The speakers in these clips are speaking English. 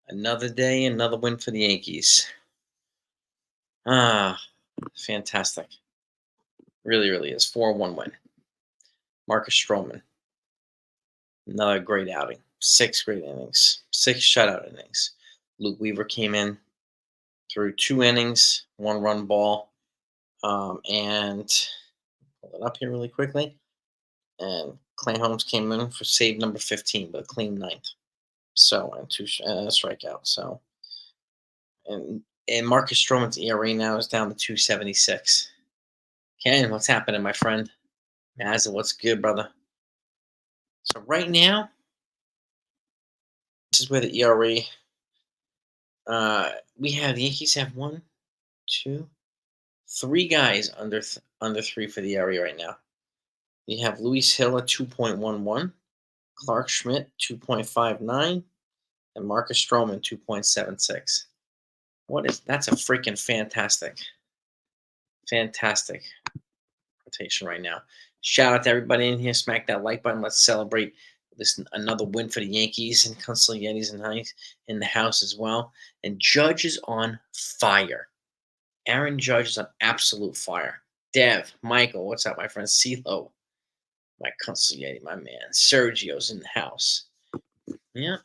Another day, another win for the Yankees. Ah, fantastic. Really, really is. 4-1 win. Marcus Stroman, another great outing. 6 great innings. 6 shutout innings. Luke Weaver came in, threw 2 innings, 1 run ball, and pull it up here really quickly. And Clay Holmes came in for save number 15, but a clean ninth. So, and 2 and a strikeout. So, and Marcus Stroman's ERA now is down to 2.76. Ken, what's happening, my friend? Mazza, what's good, brother? So right now, this is where the ERA. We have the Yankees have 1, 2, 3 guys under 3 for the ERA right now. You have Luis Hill at 2.11, Clark Schmidt 2.59, and Marcus Stroman 2.76. That's a freaking fantastic rotation right now. Shout out to everybody in here. Smack that like button. Let's celebrate this another win for the Yankees and Consigliettes in the house as well. And Judge is on fire. Aaron Judge is on absolute fire. Dev, Michael, what's up, my friend? CeeLo, my Consigliette, my man. Sergio's in the house. Yeah.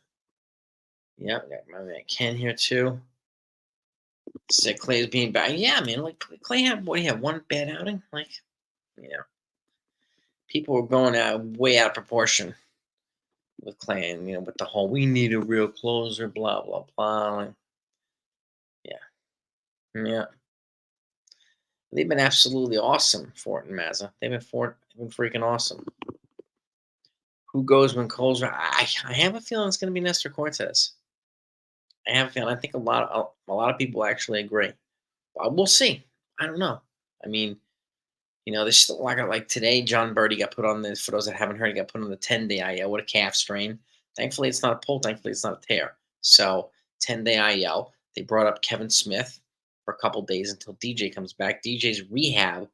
Yeah, got my man Ken here too. Said Clay's being back. Yeah, man. Like Clay had what? He had one bad outing. Like, people were going way out of proportion with Clay, and with the whole "we need a real closer," blah blah blah. Like, yeah. They've been absolutely awesome, Fort and Mazza. They've been freaking awesome. Who goes when Cole's? I have a feeling it's going to be Nestor Cortez. I have a feeling. I think a lot of people actually agree. But we'll see. I don't know. I mean, there's still like today. John Birdie got put on for those that haven't heard, he got put on the 10-day IL with a calf strain. Thankfully, it's not a pull. Thankfully, it's not a tear. So 10-day IL. They brought up Kevin Smith for a couple days until DJ comes back. DJ's rehab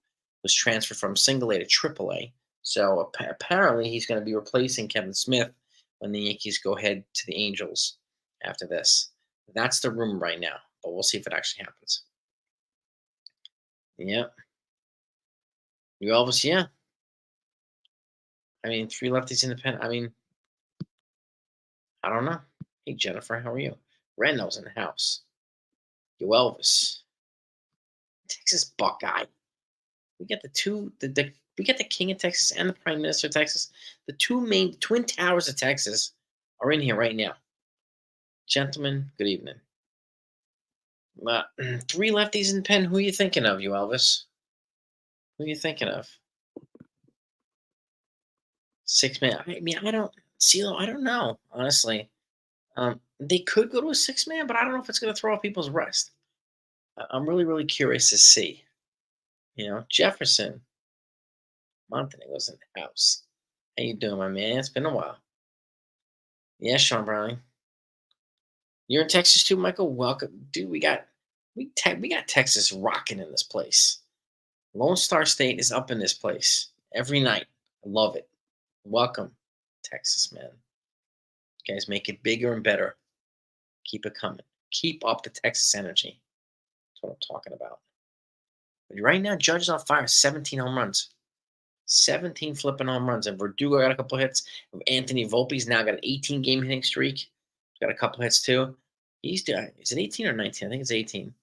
was transferred from single A to triple A. So apparently, he's going to be replacing Kevin Smith when the Yankees go ahead to the Angels after this. That's the rumor right now, but we'll see if it actually happens. Yeah. You Elvis, yeah. I mean, 3 lefties independent. I mean, I don't know. Hey, Jennifer, how are you? Randall's in the house. You Elvis. Texas Buckeye. We got we got the King of Texas and the Prime Minister of Texas. The 2 main twin towers of Texas are in here right now. Gentlemen, good evening. 3 lefties in the pen. Who are you thinking of, you Elvis? Who are you thinking of? 6-man. I mean, I don't know, honestly. They could go to a 6-man, but I don't know if it's going to throw off people's rest. I'm really, really curious to see. Jefferson Montenego's in the house. How you doing, my man? It's been a while. Yeah, Sean Browning. You're in Texas too, Michael. Welcome, dude. We got Texas rocking in this place. Lone Star State is up in this place every night. I love it. Welcome, Texas, man. You guys make it bigger and better. Keep it coming. Keep up the Texas energy. That's what I'm talking about. But right now, Judge is on fire. 17 home runs. 17 flipping home runs. And Verdugo got a couple hits. Anthony Volpe's now got an 18-game hitting streak. Got a couple hits too. Is it 18 or 19? I think it's 18.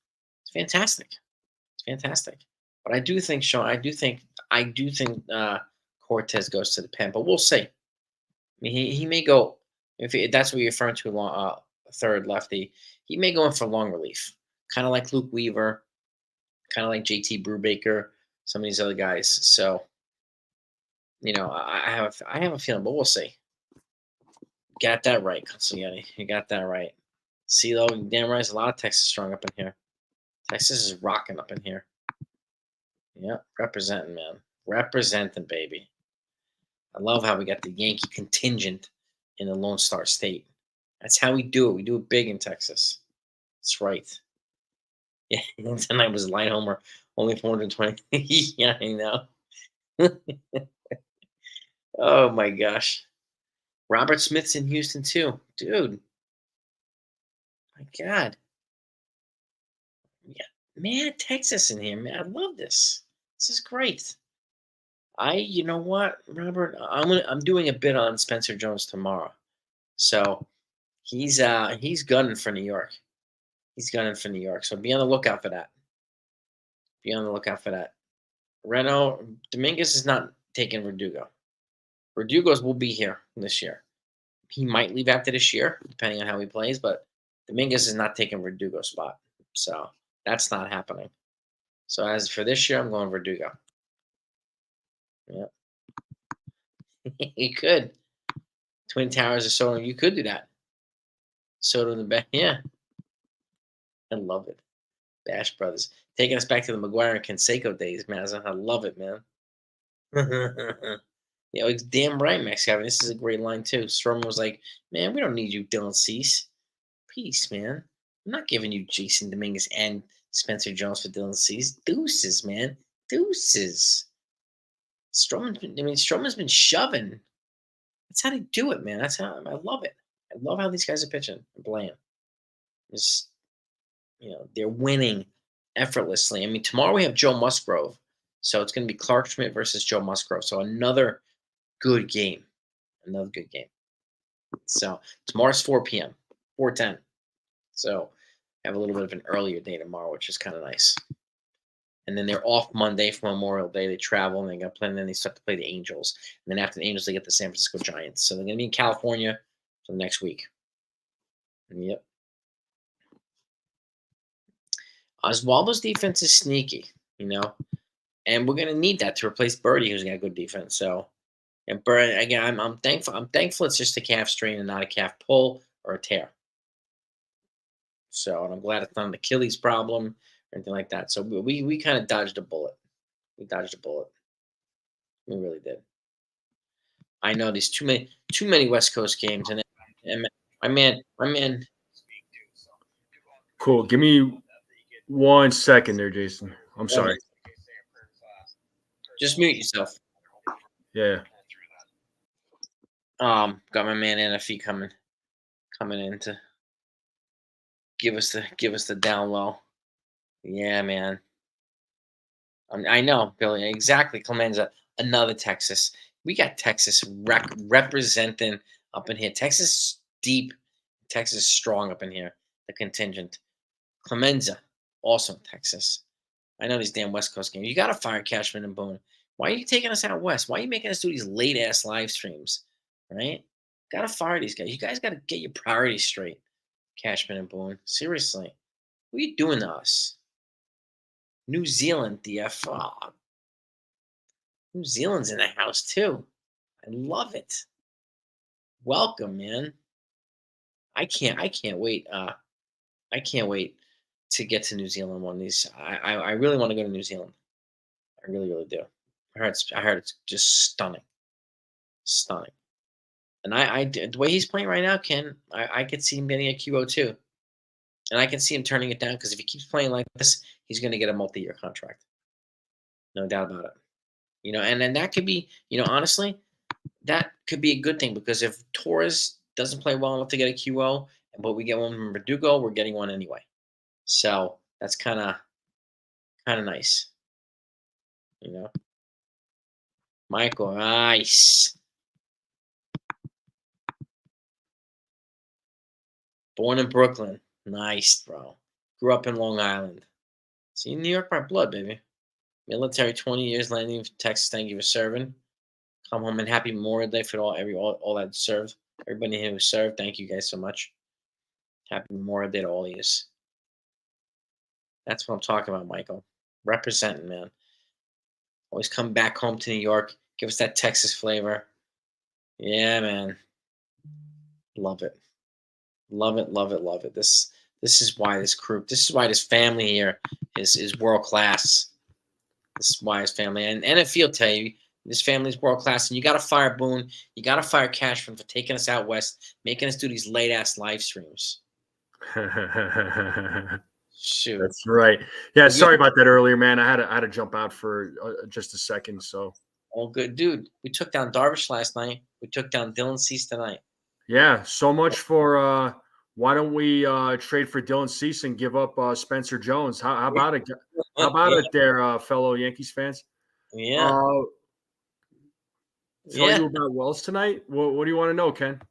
It's fantastic. It's fantastic. But I do think, Sean, I do think Cortez goes to the pen, but we'll see. I mean, he may go, if that's what you're referring to, third lefty, he may go in for long relief. Kind of like Luke Weaver, kind of like JT Brubaker, some of these other guys. So, I have a feeling, but we'll see. Got that right, Consigliere. You got that right. CeeLo, damn right, there's a lot of Texas strong up in here. Texas is rocking up in here. Yeah, representing, man. Representing, baby. I love how we got the Yankee contingent in the Lone Star State. That's how we do it. We do it big in Texas. That's right. Yeah, tonight was light homer, only 420. Yeah, I know. Oh my gosh. Robert Smith's in Houston too. Dude. My God. Yeah. Man, Texas in here, man. I love this. This is great. You know what, Robert? I'm doing a bit on Spencer Jones tomorrow. So he's gunning for New York. He's gunning for New York. So be on the lookout for that. Be on the lookout for that. Reno Dominguez is not taking Verdugo. Verdugo's will be here this year. He might leave after this year, depending on how he plays, but Dominguez is not taking Verdugo's spot. So that's not happening. So as for this year, I'm going Verdugo. Yeah. You could. Twin Towers of Soto. You could do that. Soto in the back. Yeah. I love it. Bash Brothers. Taking us back to the McGuire and Canseco days, man. I love it, man. It's damn right, Max Gavin. This is a great line, too. Stroman was like, man, we don't need you, Dylan Cease. Peace, man. I'm not giving you Jason Dominguez and Spencer Jones for Dylan Cease. Deuces, man. Deuces. Stroman's been shoving. That's how they do it, man. That's how I love it. I love how these guys are pitching and playing. Just, they're winning effortlessly. I mean, tomorrow we have Joe Musgrove. So it's going to be Clark Schmidt versus Joe Musgrove. So another good game. Another good game. So tomorrow's 4 p.m., 4:10. So have a little bit of an earlier day tomorrow, which is kind of nice. And then they're off Monday for Memorial Day. They travel and they got playing. And then they start to play the Angels. And then after the Angels, they get the San Francisco Giants. So they're going to be in California for the next week. Yep. Oswaldo's defense is sneaky, and we're going to need that to replace Birdie, who's got good defense. So, and Birdie, again, I'm thankful. I'm thankful it's just a calf strain and not a calf pull or a tear. So, and I'm glad it's not an Achilles problem or anything like that. So we kind of dodged a bullet. We dodged a bullet. We really did. I know these too many West Coast games, and my man. Cool. Give me 1 second there, Jason. I'm sorry. Just mute yourself. Yeah. Got my man NFE coming in to give us the down low. Yeah, man. I know, Billy. Exactly, Clemenza. Another Texas. We got Texas representing up in here. Texas deep. Texas strong up in here. The contingent. Clemenza, awesome, Texas. I know these damn West Coast games. You got to fire Cashman and Boone. Why are you taking us out west? Why are you making us do these late ass live streams? Right? Got to fire these guys. You guys got to get your priorities straight. Cashman and Boone. Seriously. What are you doing to us? New Zealand, DF. Oh, New Zealand's in the house too. I love it. Welcome, man. I can't wait. I can't wait to get to New Zealand one of these. I really want to go to New Zealand. I really, really do. I heard it's just stunning. Stunning. And the way he's playing right now, Ken, I could see him getting a QO too. And I can see him turning it down because if he keeps playing like this, he's going to get a multi-year contract. No doubt about it. And then that could be, honestly, that could be a good thing because if Torres doesn't play well enough to get a QO, but we get one from Verdugo, we're getting one anyway. So that's kind of nice. Michael, nice. Born in Brooklyn. Nice, bro. Grew up in Long Island. See, New York by blood, baby. Military 20 years, landing in Texas. Thank you for serving. Come home and happy Memorial Day for all that served. Everybody here who served, thank you guys so much. Happy Memorial Day to all of you. That's what I'm talking about, Michael. Representing, man. Always come back home to New York. Give us that Texas flavor. Yeah, man. Love it. Love it, love it, love it. This is why this family here is world class. This is why his family and if he'll tell you this family is world class, and you got to fire Boone, you got to fire Cashman for taking us out west, making us do these late ass live streams. Shoot, that's right. Yeah, sorry about that earlier, man. I had to jump out for just a second. So all good, dude. We took down Darvish last night. We took down Dylan Cease tonight. Yeah, so much for why don't we trade for Dylan Cease and give up Spencer Jones? How about it? How about Yeah. it, there, fellow Yankees fans? Yeah. Tell Yeah. you about Wells tonight. What do you want to know, Ken?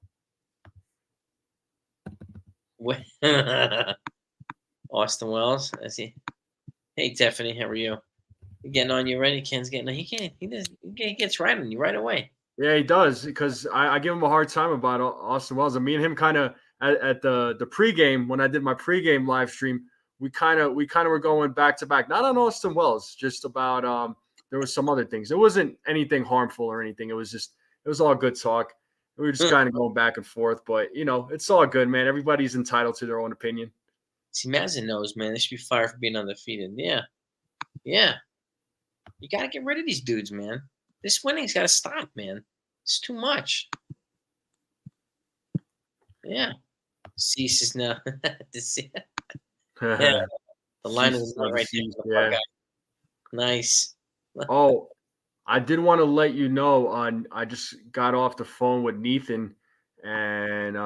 Austin Wells. I see. Hey, Tiffany, how are you? You getting on you ready? Ken's getting. He can't. He gets right on you right away. Yeah, he does, because I give him a hard time about Austin Wells. And me and him kind of at the pregame, when I did my pregame live stream, we kind of were going back to back, not on Austin Wells, just about there was some other things. It wasn't anything harmful or anything. It was all good talk. We were just kind of going back and forth, but it's all good, man. Everybody's entitled to their own opinion. See, Mazin knows, man. They should be fired for being undefeated. Yeah. Yeah. You got to get rid of these dudes, man. This winning's got to stop, man. It's too much. Yeah. Cease is now. Yeah. The line is right there. Yeah. Nice. Oh, I did want to let you know I just got off the phone with Nathan, and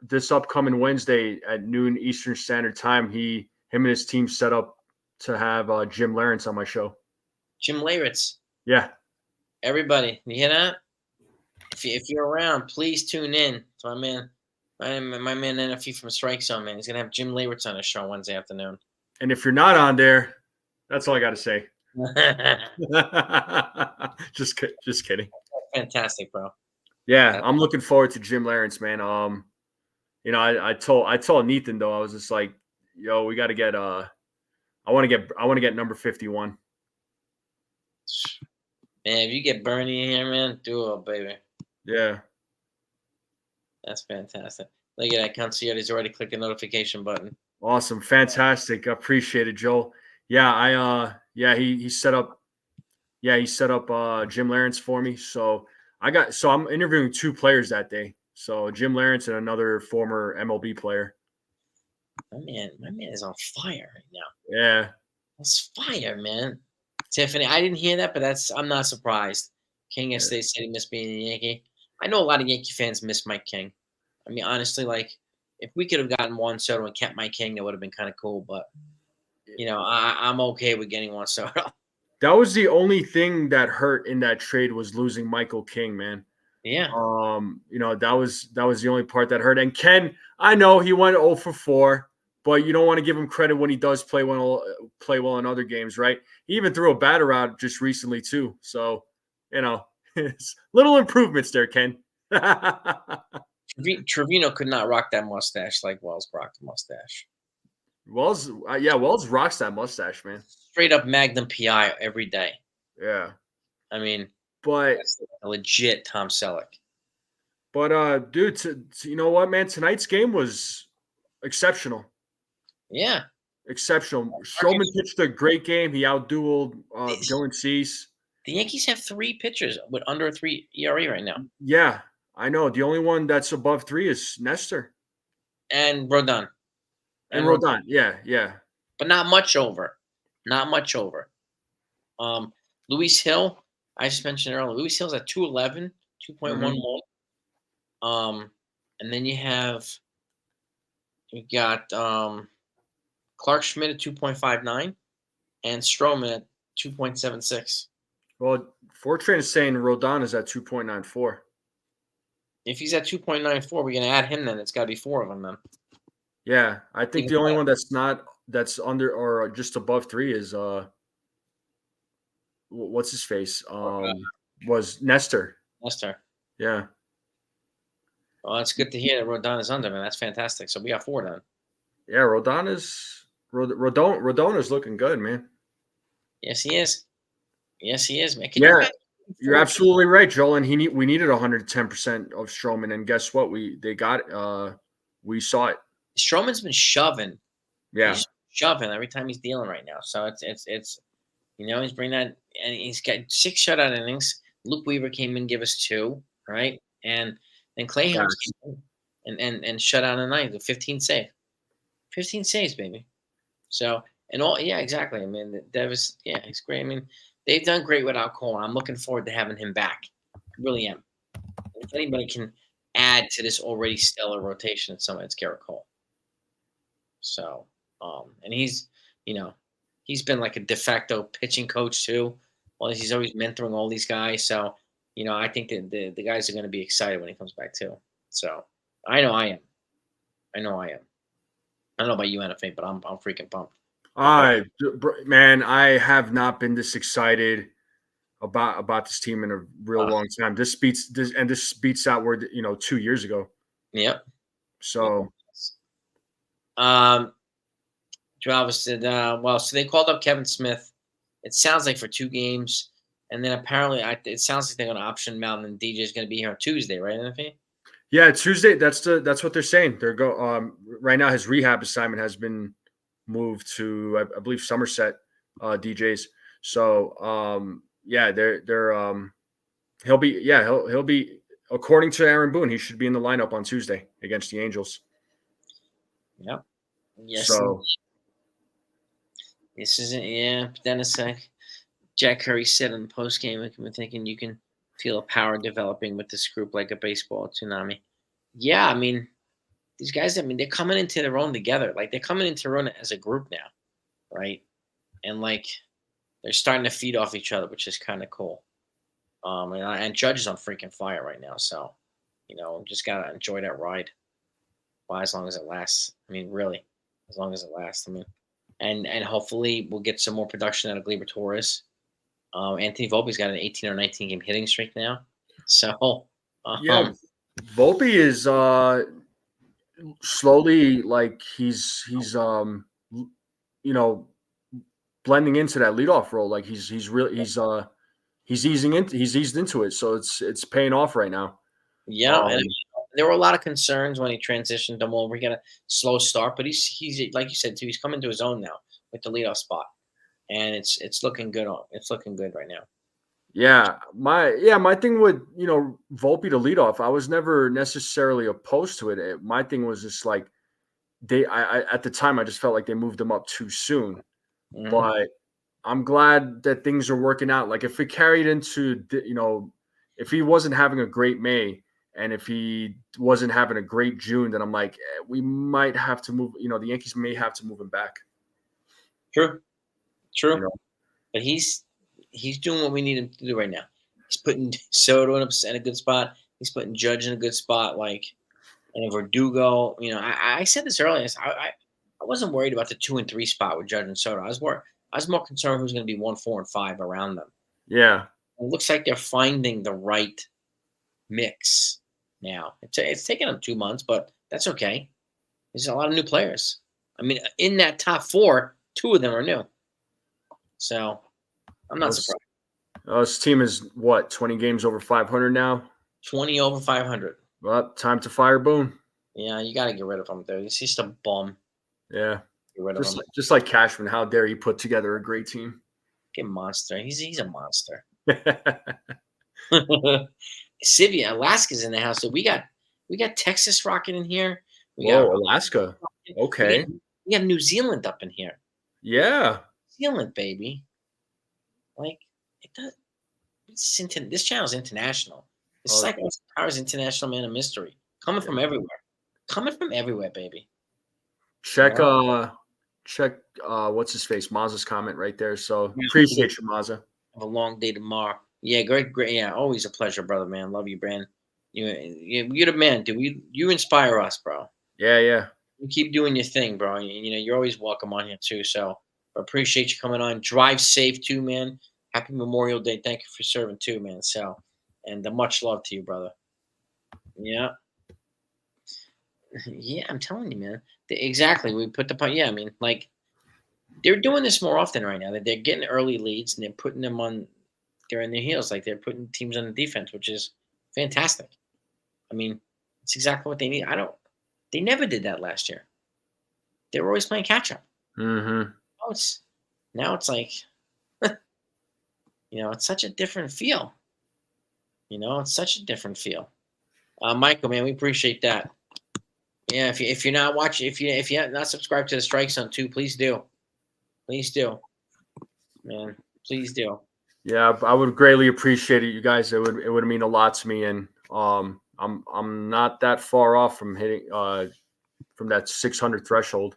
this upcoming Wednesday at noon Eastern Standard Time, him and his team set up to have Jim Lawrence on my show. Jim Lawrence. Yeah. Everybody, you hear that? If you're around, please tune in to my man NFE from Strike Zone, man. He's gonna have Jim Lawrence on his show Wednesday afternoon. And if you're not on there, that's all I got to say. Just kidding. Fantastic, bro. Yeah, I'm looking forward to Jim Lawrence, man. I told Nathan, though, I was just like, yo, we got to get I want to get number 51. Man, if you get Bernie in here, man, do it, baby. Yeah. That's fantastic. Look at that. Concierge is already clicked the notification button. Awesome. Fantastic. I appreciate it, Joel. Yeah, he set up Jim Lawrence for me. So I'm interviewing 2 players that day. So Jim Lawrence and another former MLB player. My man is on fire right now. Yeah. That's fire, man. Tiffany, I didn't hear that, but I'm not surprised. King yesterday said he missed being a Yankee. I know a lot of Yankee fans miss Mike King. I mean, honestly, like, if we could have gotten Juan Soto and kept Mike King, that would have been kind of cool. But, I'm okay with getting Juan Soto. That was the only thing that hurt in that trade, was losing Michael King, man. Yeah. That was the only part that hurt. And Ken, I know he went 0 for 4, but you don't want to give him credit when he does play well in other games, right? He even threw a batter out just recently too. So, it's little improvements there, Ken. Trevino could not rock that mustache like Wells rocked the mustache. Wells rocks that mustache, man. Straight up Magnum PI every day. Yeah. I mean, but that's a legit Tom Selleck. But dude, you know what, man? Tonight's game was exceptional. Yeah. Exceptional. Stroman pitched a great game. He outdueled Dylan Cease. The Yankees have 3 pitchers with under a 3 ERA right now. Yeah, I know. The only one that's above 3 is Nestor. And Rodon. And Rodon, yeah. But not much over. Luis Hill, I just mentioned earlier. Luis Hill's at 211, 2.11. And then you got Clark Schmidt at 2.59 and Stroman at 2.76. Well, Fortran is saying Rodon is at 2.94. If he's at 2.94, we're going to add him then. It's got to be 4 of them then. Yeah, I think the only one that's under or just above 3 is what's his face? Was Nestor. Yeah. Well, it's good to hear that Rodon is under, man. That's fantastic. So we got 4 then. Yeah, Rodon is looking good, man. Yes, he is. Man. You're absolutely right, Joel. And we needed 110% of Stroman, and guess what? We saw it. Stroman's been shoving. Yeah, he's shoving every time he's dealing right now. So it's he's bringing that, and he's got 6 shutout innings. Luke Weaver came in, give us 2, right? And then Clay Helms came in and shut out a 9, 15 saves, baby. So exactly. I mean, Davis, he's great. I mean, they've done great without Cole. I'm looking forward to having him back. I really am. If anybody can add to this already stellar rotation. It's Gerrit Cole. So, and you know, he's been like a de facto pitching coach too. Well, he's always mentoring all these guys. So, I think that the guys are going to be excited when he comes back too. So, I know I am. I know I am. I don't know about you, NFA, but I'm freaking pumped. Man, I have not been this excited about this team in a real long time. This beats out where 2 years ago. Yep. So, Travis said, so they called up Kevin Smith. It sounds like for 2 games, and then apparently it sounds like they're going to option Mountain, and DJ is going to be here on Tuesday, right, NFA? Yeah, Tuesday. That's what they're saying. They're right now. His rehab assignment has been moved to, I believe, Somerset, DJs. So, he'll be according to Aaron Boone, he should be in the lineup on Tuesday against the Angels. Yep. Yes. So this isn't. Yeah. But then Jack Curry said in the post game, we're thinking you can feel a power developing with this group like a baseball tsunami. Yeah, I mean, these guys. I mean, they're coming into their own together. Like they're coming into their own as a group now, right? And like they're starting to feed off each other, which is kind of cool. And Judge is on freaking fire right now, so just gotta enjoy that ride. Why, as long as it lasts. I mean, really, as long as it lasts. I mean, and hopefully we'll get some more production out of Gleyber Torres. Anthony Volpe's got an 18 or 19 game hitting streak now. So yeah, Volpe is slowly like he's blending into that leadoff role. Like he's eased into it. So it's paying off right now. Yeah, and there were a lot of concerns when he transitioned him over. He got a slow start, but he's like you said too. He's coming to his own now with the leadoff spot, and it's looking good. It's looking good right now. Yeah, my thing with Volpe to lead off, I was never necessarily opposed to it. My thing was just like at the time I just felt like they moved him up too soon. Mm-hmm. But I'm glad that things are working out. Like if it carried into if he wasn't having a great May and if he wasn't having a great June, then I'm like we might have to move. The Yankees may have to move him back. True. But he's doing what we need him to do right now. He's putting Soto in a good spot. He's putting Judge in a good spot, and Verdugo. I said this earlier. I wasn't worried about the 2 and 3 spot with Judge and Soto. I was more concerned who's going to be 1, 4, and 5 around them. Yeah, it looks like they're finding the right mix now. It's taken them 2 months, but that's okay. There's a lot of new players. I mean, in that top 4, 2 of them are new. So I'm not surprised. This team is 20 games over 500 now? 20 over 500. Well, time to fire Boone. Yeah, you got to get rid of him, though. He's just a bum. Yeah. Get rid of him. Just like Cashman. How dare he put together a great team? Get monster. He's a monster. Sivia, Alaska's in the house. So we got Texas rocking in here. We got Alaska. Okay. We got New Zealand up in here. Yeah. New Zealand, baby. Like it does. This channel's international. It's like Powers International Man of Mystery. Coming from everywhere. Coming from everywhere, baby. Check what's his face? Mazza's comment right there. So appreciate you, Mazza. Have a long day tomorrow. Yeah, great. Yeah, always a pleasure, brother, man. Love you, Brand. You're the man, dude. You inspire us, bro. Yeah. You keep doing your thing, bro. You're always welcome on here too. So I appreciate you coming on. Drive safe too, man. Happy Memorial Day. Thank you for serving too, man. So, and much love to you, brother. Yeah. Yeah, I'm telling you, man. Exactly. We put the point. Yeah, I mean, like, they're doing this more often right now. They're getting early leads and they're putting them on. They're in their heels, like they're putting teams on the defense, which is fantastic. I mean, it's exactly what they need. They never did that last year. They were always playing catch up. Mm-hmm. Now it's like, it's such a different feel. It's such a different feel. Michael, man, we appreciate that. Yeah, if you're not watching, if you're not subscribed to the Strike Zone too, please do. Please do, man. Please do. Yeah, I would greatly appreciate it, you guys. It would mean a lot to me, and I'm not that far off from hitting from that 600 threshold.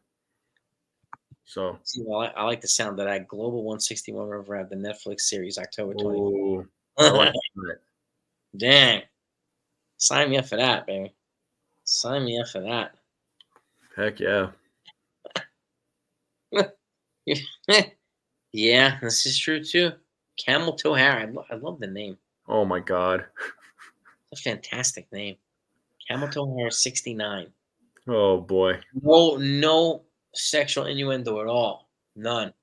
So See, well, I like the sound of that. Global 161 River, the Netflix series, October 20. oh, I like that. Dang. Sign me up for that, baby. Sign me up for that. Heck yeah. Yeah, this is true too. Camel Toe Hair. I love the name. Oh my God. It's a fantastic name. Camel Toe Hair 69. Oh boy. No sexual innuendo at all. None.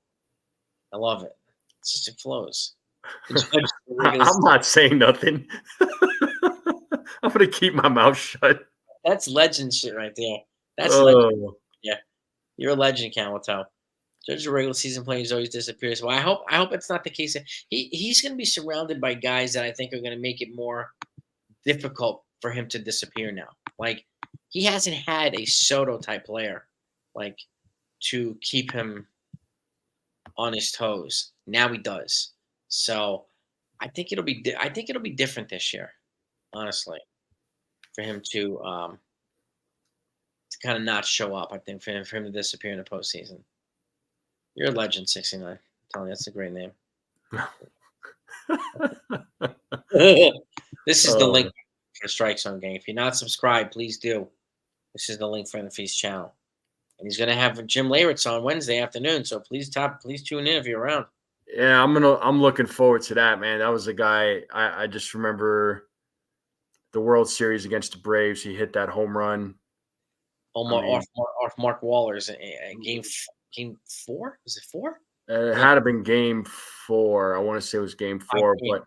I love it. It's just it flows. I'm not saying nothing. I'm gonna keep my mouth shut. That's legend shit right there. That's legend. Oh, Yeah, you're a legend, Camel Toe. Judge the regular season players always disappears. Well, I hope it's not the case. He's going to be surrounded by guys that I think are going to make it more difficult for him to disappear now. Like he hasn't had a Soto type player, like to keep him on his toes. Now he does. So I think it'll be different this year, honestly, for him to kind of not show up. I think for him to disappear in the postseason. You're a legend, 69. I'm telling you, that's a great name. This is the link for Strike Zone Gang. If you're not subscribed, please do. This is the link for the Feast channel. And he's gonna have Jim Leyritz on Wednesday afternoon. So please tune in if you're around. yeah, I'm looking forward to that, man. That was a guy I just remember the World Series against the Braves. He hit that home run. Off Mark Waller's game 4? Was it 4? It had to been game 4. I want to say it was game 4, but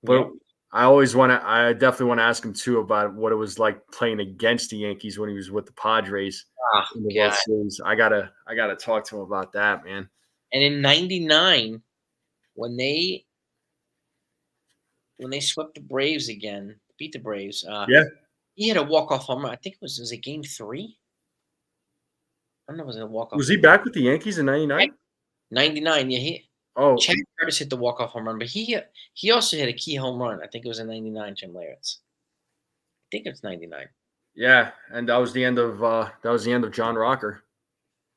Yep. I definitely want to ask him too about what it was like playing against the Yankees when he was with the Padres in the World Series. I gotta talk to him about that, man. And in '99, when they swept the Braves again, beat the Braves, he had a walk-off home run. I think it was it game 3? I don't know if it was a walk-off. Was he back with the Yankees in '99? 99, yeah. Chad Curtis hit the walk-off home run, but he also hit a key home run. I think it was in '99, Jim Leyritz. I think it's '99. Yeah, and that was the end of John Rocker.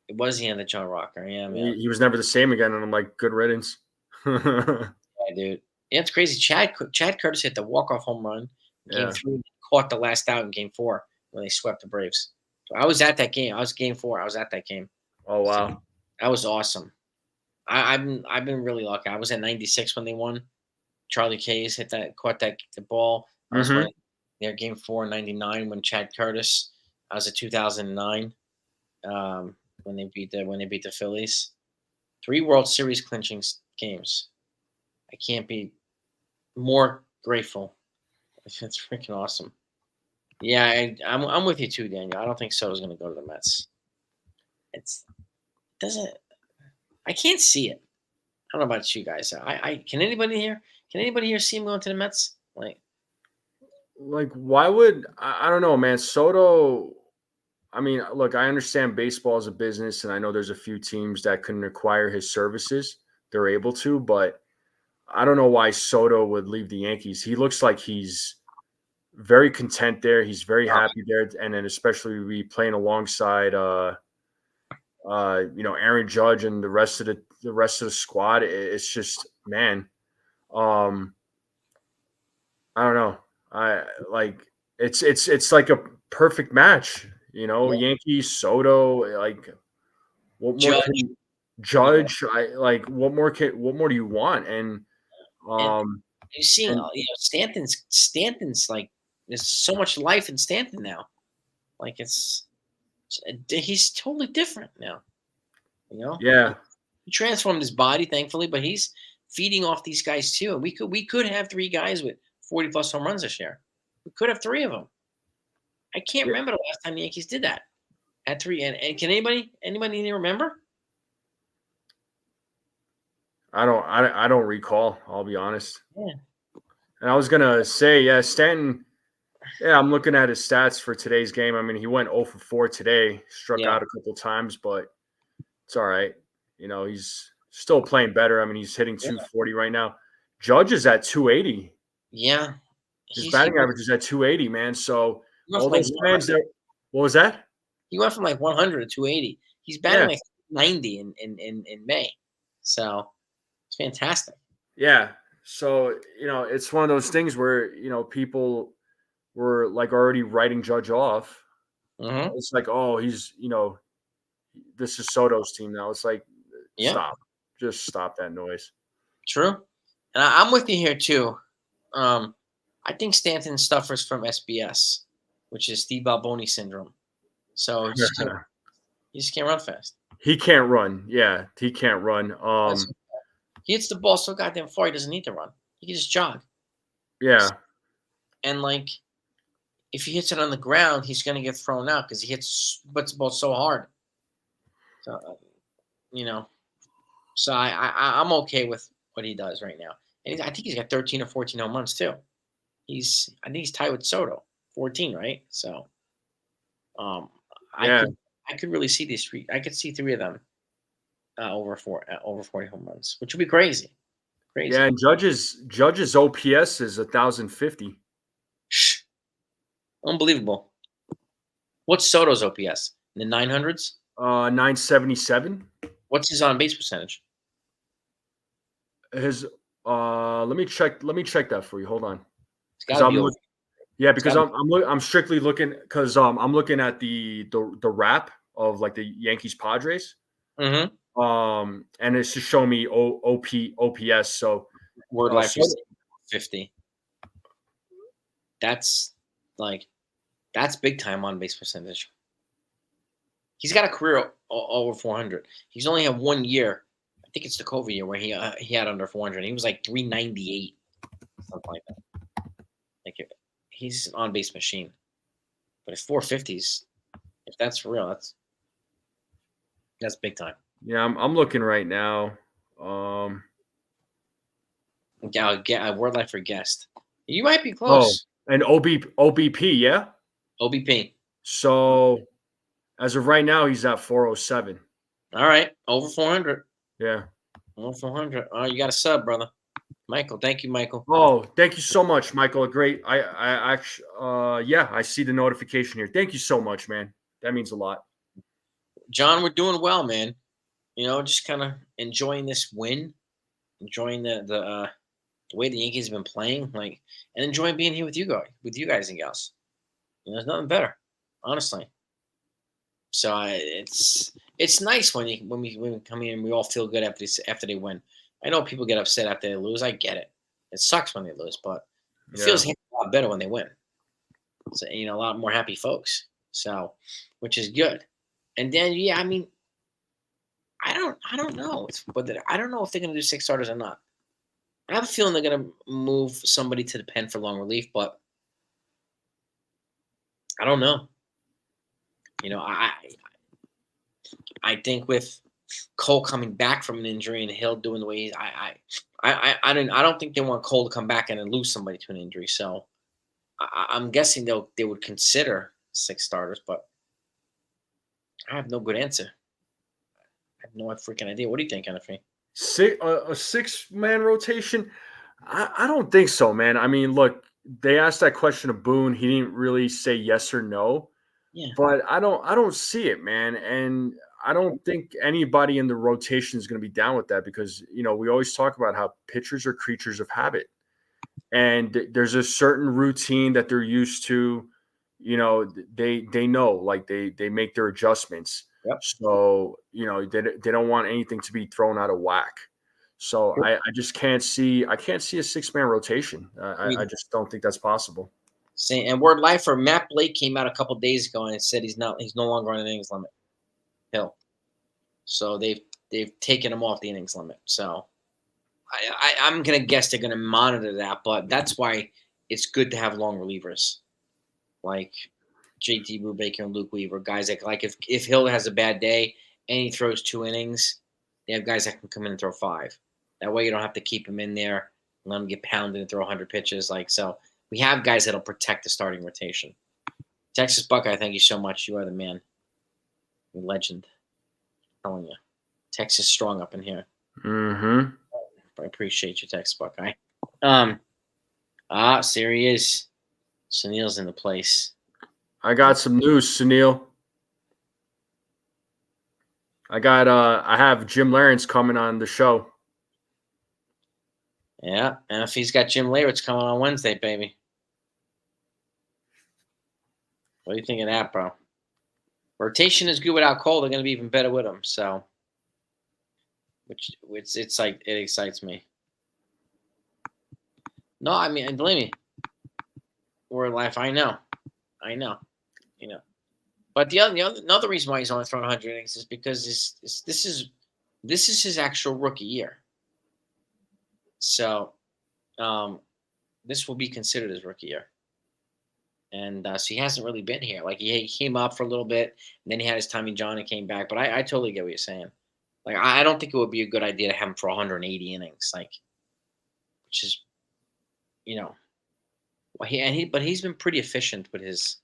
It was the end of John Rocker. Yeah, man. He was never the same again, and I'm like, good riddance. Yeah, dude. Yeah, it's crazy. Chad Curtis hit the walk-off home run in game 3, caught the last out in game 4 when they swept the Braves. So I was at that game. I was game 4. I was at that game. Oh wow, so that was awesome. I've been really lucky. I was at '96 when they won. Charlie Case caught the ball. I was when their game 4 in '99 when Chad Curtis. I was at 2009 when they beat the Phillies. 3 World Series clinching games. I can't be more grateful. It's freaking awesome. Yeah, I'm with you too, Daniel. I don't think Soto's going to go to the Mets. I can't see it. I don't know about you guys. Can anybody here see him going to the Mets? Like why would I don't know, man. Soto, I mean, look, I understand baseball is a business, and I know there's a few teams that can acquire his services. They're able to, but I don't know why Soto would leave the Yankees. He looks like he's very content there. He's very happy there, and then especially playing alongside Aaron Judge and the rest of the squad. It's just, man, I don't know. It's like a perfect match, Yankees, Soto, like what more Judge, what more do you want? And you see, Stanton's like there's so much life in Stanton now. Like he's totally different now. Yeah. He transformed his body, thankfully, but he's feeding off these guys too. And we could have 3 guys with 40+ home runs this year. We could have 3 of them. I can't remember the last time the Yankees did that. At 3, and can anybody remember? I don't recall. I'll be honest. Yeah. And I was gonna say, Stanton. Yeah, I'm looking at his stats for today's game. I mean, he went 0 for 4 today, struck out a couple times, but it's all right. He's still playing better. I mean, he's hitting 240 right now. Judge is at 280. Yeah. His he batting average is at 280, man. So went all from like those fans 100. there. What was that? He went from like 100 to 280. He's batting Yeah, like 90 in May. So it's fantastic. yeah. So it's one of those things where people were like already writing Judge off. Hmm. It's like, oh, he's this is Soto's team now. It's like, Yeah, just stop that noise. true. And I'm with you here too. Um, I think Stanton suffers from SBS, which is Steve Balboni syndrome. So he just can't run fast. He can't run. Yeah, he can't run. He hits the ball so goddamn far, he doesn't need to run. He can just jog. Yeah, And like, if he hits it on the ground, he's going to get thrown out because puts the ball so hard. So, you know, so I'm okay with what he does right now. And I think he's got 13 or 14 home runs too. I think he's tied with Soto, 14, right? So, um, I yeah, could I could really see these three. I could see three of them over 40 home runs, which would be crazy, yeah. crazy. And Judge's OPS is 1,050. Shh, unbelievable. What's Soto's OPS in the 900s? 977. What's his on base percentage? His let me check that for you. Hold on. It's got Because to be over. yeah, It's because got. I'm strictly looking because I'm looking at the wrap of like the Yankees Padres. Mm-hmm. And it's just showing me OPS. So Word life Soto, receipt 50. That's like that's big time on base percentage. He's got a career over 400. He's only had 1 year. I think it's the COVID year where he had under 400. He was like 398, something like that. Like he's an on base machine. But if 450s, if that's for real, that's big time. yeah, I'm looking right now. Um, Yeah, I'll get a word life for guest. You might be oh, close. and OBP, yeah. OBP. So as of right now, he's at 407. All right, over 400. Yeah. Over 400. Oh, you got a sub, brother. Michael, thank you, Michael. Oh, thank you so much, Michael. Great. I actually, yeah, I see the notification here. Thank you so much, man. That means a lot. John, we're doing well, man. Just kind of enjoying this win, enjoying the way the Yankees have been playing, like, and enjoying being here with you guys and gals. There's nothing better, honestly. So it's nice when we come here and we all feel good after they win. I know people get upset after they lose. I get it. It sucks when they lose, but it Yeah. feels a lot better when they win. So, a lot more happy folks. So, which is good. And then, yeah, I mean, I don't know. I don't know if they're gonna do six starters or not. I have a feeling they're gonna move somebody to the pen for long relief, but I don't know. I think with Cole coming back from an injury and Hill doing the way I don't think they want Cole to come back and then lose somebody to an injury. So I'm guessing they would consider six starters, but I have no good answer. I have no freaking idea. What do you think, Anthony? A 6-man rotation? I don't think so, man. I mean, look, they asked that question of Boone. He didn't really say yes or no, Yeah. but I don't see it, man. And I don't think anybody in the rotation is going to be down with that because we always talk about how pitchers are creatures of habit, and there's a certain routine that they're used to. They know, like they make their adjustments. Yep. So they don't want anything to be thrown out of whack. So I just can't see a 6-man rotation. I just don't think that's possible. Saying and word life for Matt Blake came out a couple days ago and said he's no longer on an innings limit. Hill. So they've taken him off the innings limit. So I'm gonna guess they're gonna monitor that, but that's why it's good to have long relievers like JT Brubaker and Luke Weaver, guys that like if Hill has a bad day and he throws 2 innings, they have guys that can come in and throw 5. That way you don't have to keep him in there and let him get pounded and throw 100 pitches. So we have guys that'll protect the starting rotation. Texas Buckeye, thank you so much. You are the man. You're a legend. I'm telling you. Texas strong up in here. Mm-hmm. I appreciate you, Texas Buckeye. There he is. Sunil's in the place. I got some news, Sunil. I have Jim Lawrence coming on the show. Yeah, and if he's got Jim Leyritz coming on Wednesday, baby. What do you think of that, bro? Rotation is good without Cole. They're going to be even better with him. So, it's like it excites me. No, I mean, believe me, we're in life. I know. But another reason why he's only thrown 100 innings is because this is his actual rookie year. So, this will be considered his rookie year. And so he hasn't really been here. Like he came up for a little bit, and then he had his Tommy John and came back. But I totally get what you're saying. Like I don't think it would be a good idea to have him for 180 innings, like, which is, but he's been pretty efficient with his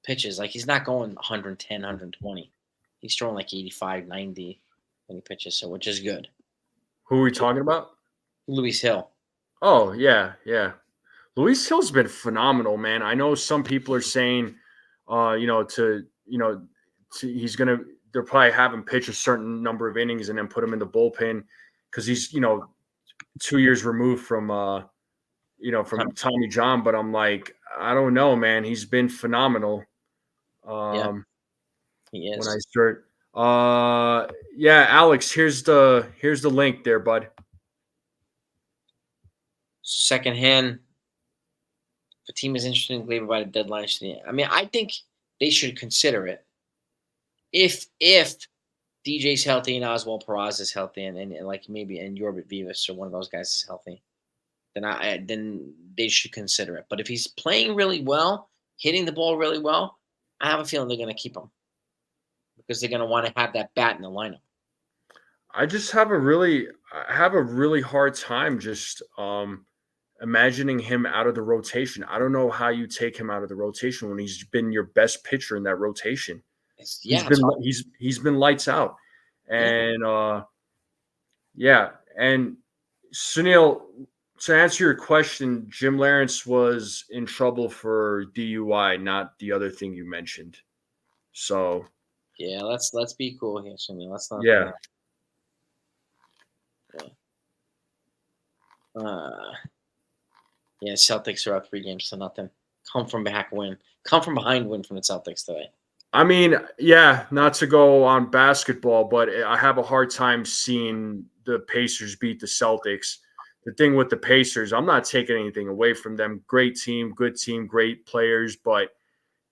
pitches. Like he's not going 110, 120. He's throwing like 85, 90 when he pitches, so which is good. Who are we talking about? Luis Hill. Oh yeah. Luis Hill's been phenomenal, man. I know some people are saying, they'll probably have him pitch a certain number of innings and then put him in the bullpen because he's, 2 years removed from Tommy John. But I'm like, I don't know, man. He's been phenomenal. He is. When I start, Alex, here's the link there, bud. Second hand. If a team is interested in Gleyber by the deadline, I mean, I think they should consider it. If DJ's healthy and Oswald Peraza is healthy and like maybe and Yorbit Vivas or one of those guys is healthy, then they should consider it. But if he's playing really well, hitting the ball really well, I have a feeling they're going to keep him because they're going to want to have that bat in the lineup. I just have a really hard time just imagining him out of the rotation. I don't know how you take him out of the rotation when he's been your best pitcher in that rotation. He's been lights out. And and Sunil, to answer your question, Jim Lawrence was in trouble for DUI, not the other thing you mentioned. So yeah, let's be cool here, Sunil. Let's not. Celtics are up 3-0. Come from behind win from the Celtics today. I mean, not to go on basketball, but I have a hard time seeing the Pacers beat the Celtics. The thing with the Pacers, I'm not taking anything away from them. Great team, good team, great players, but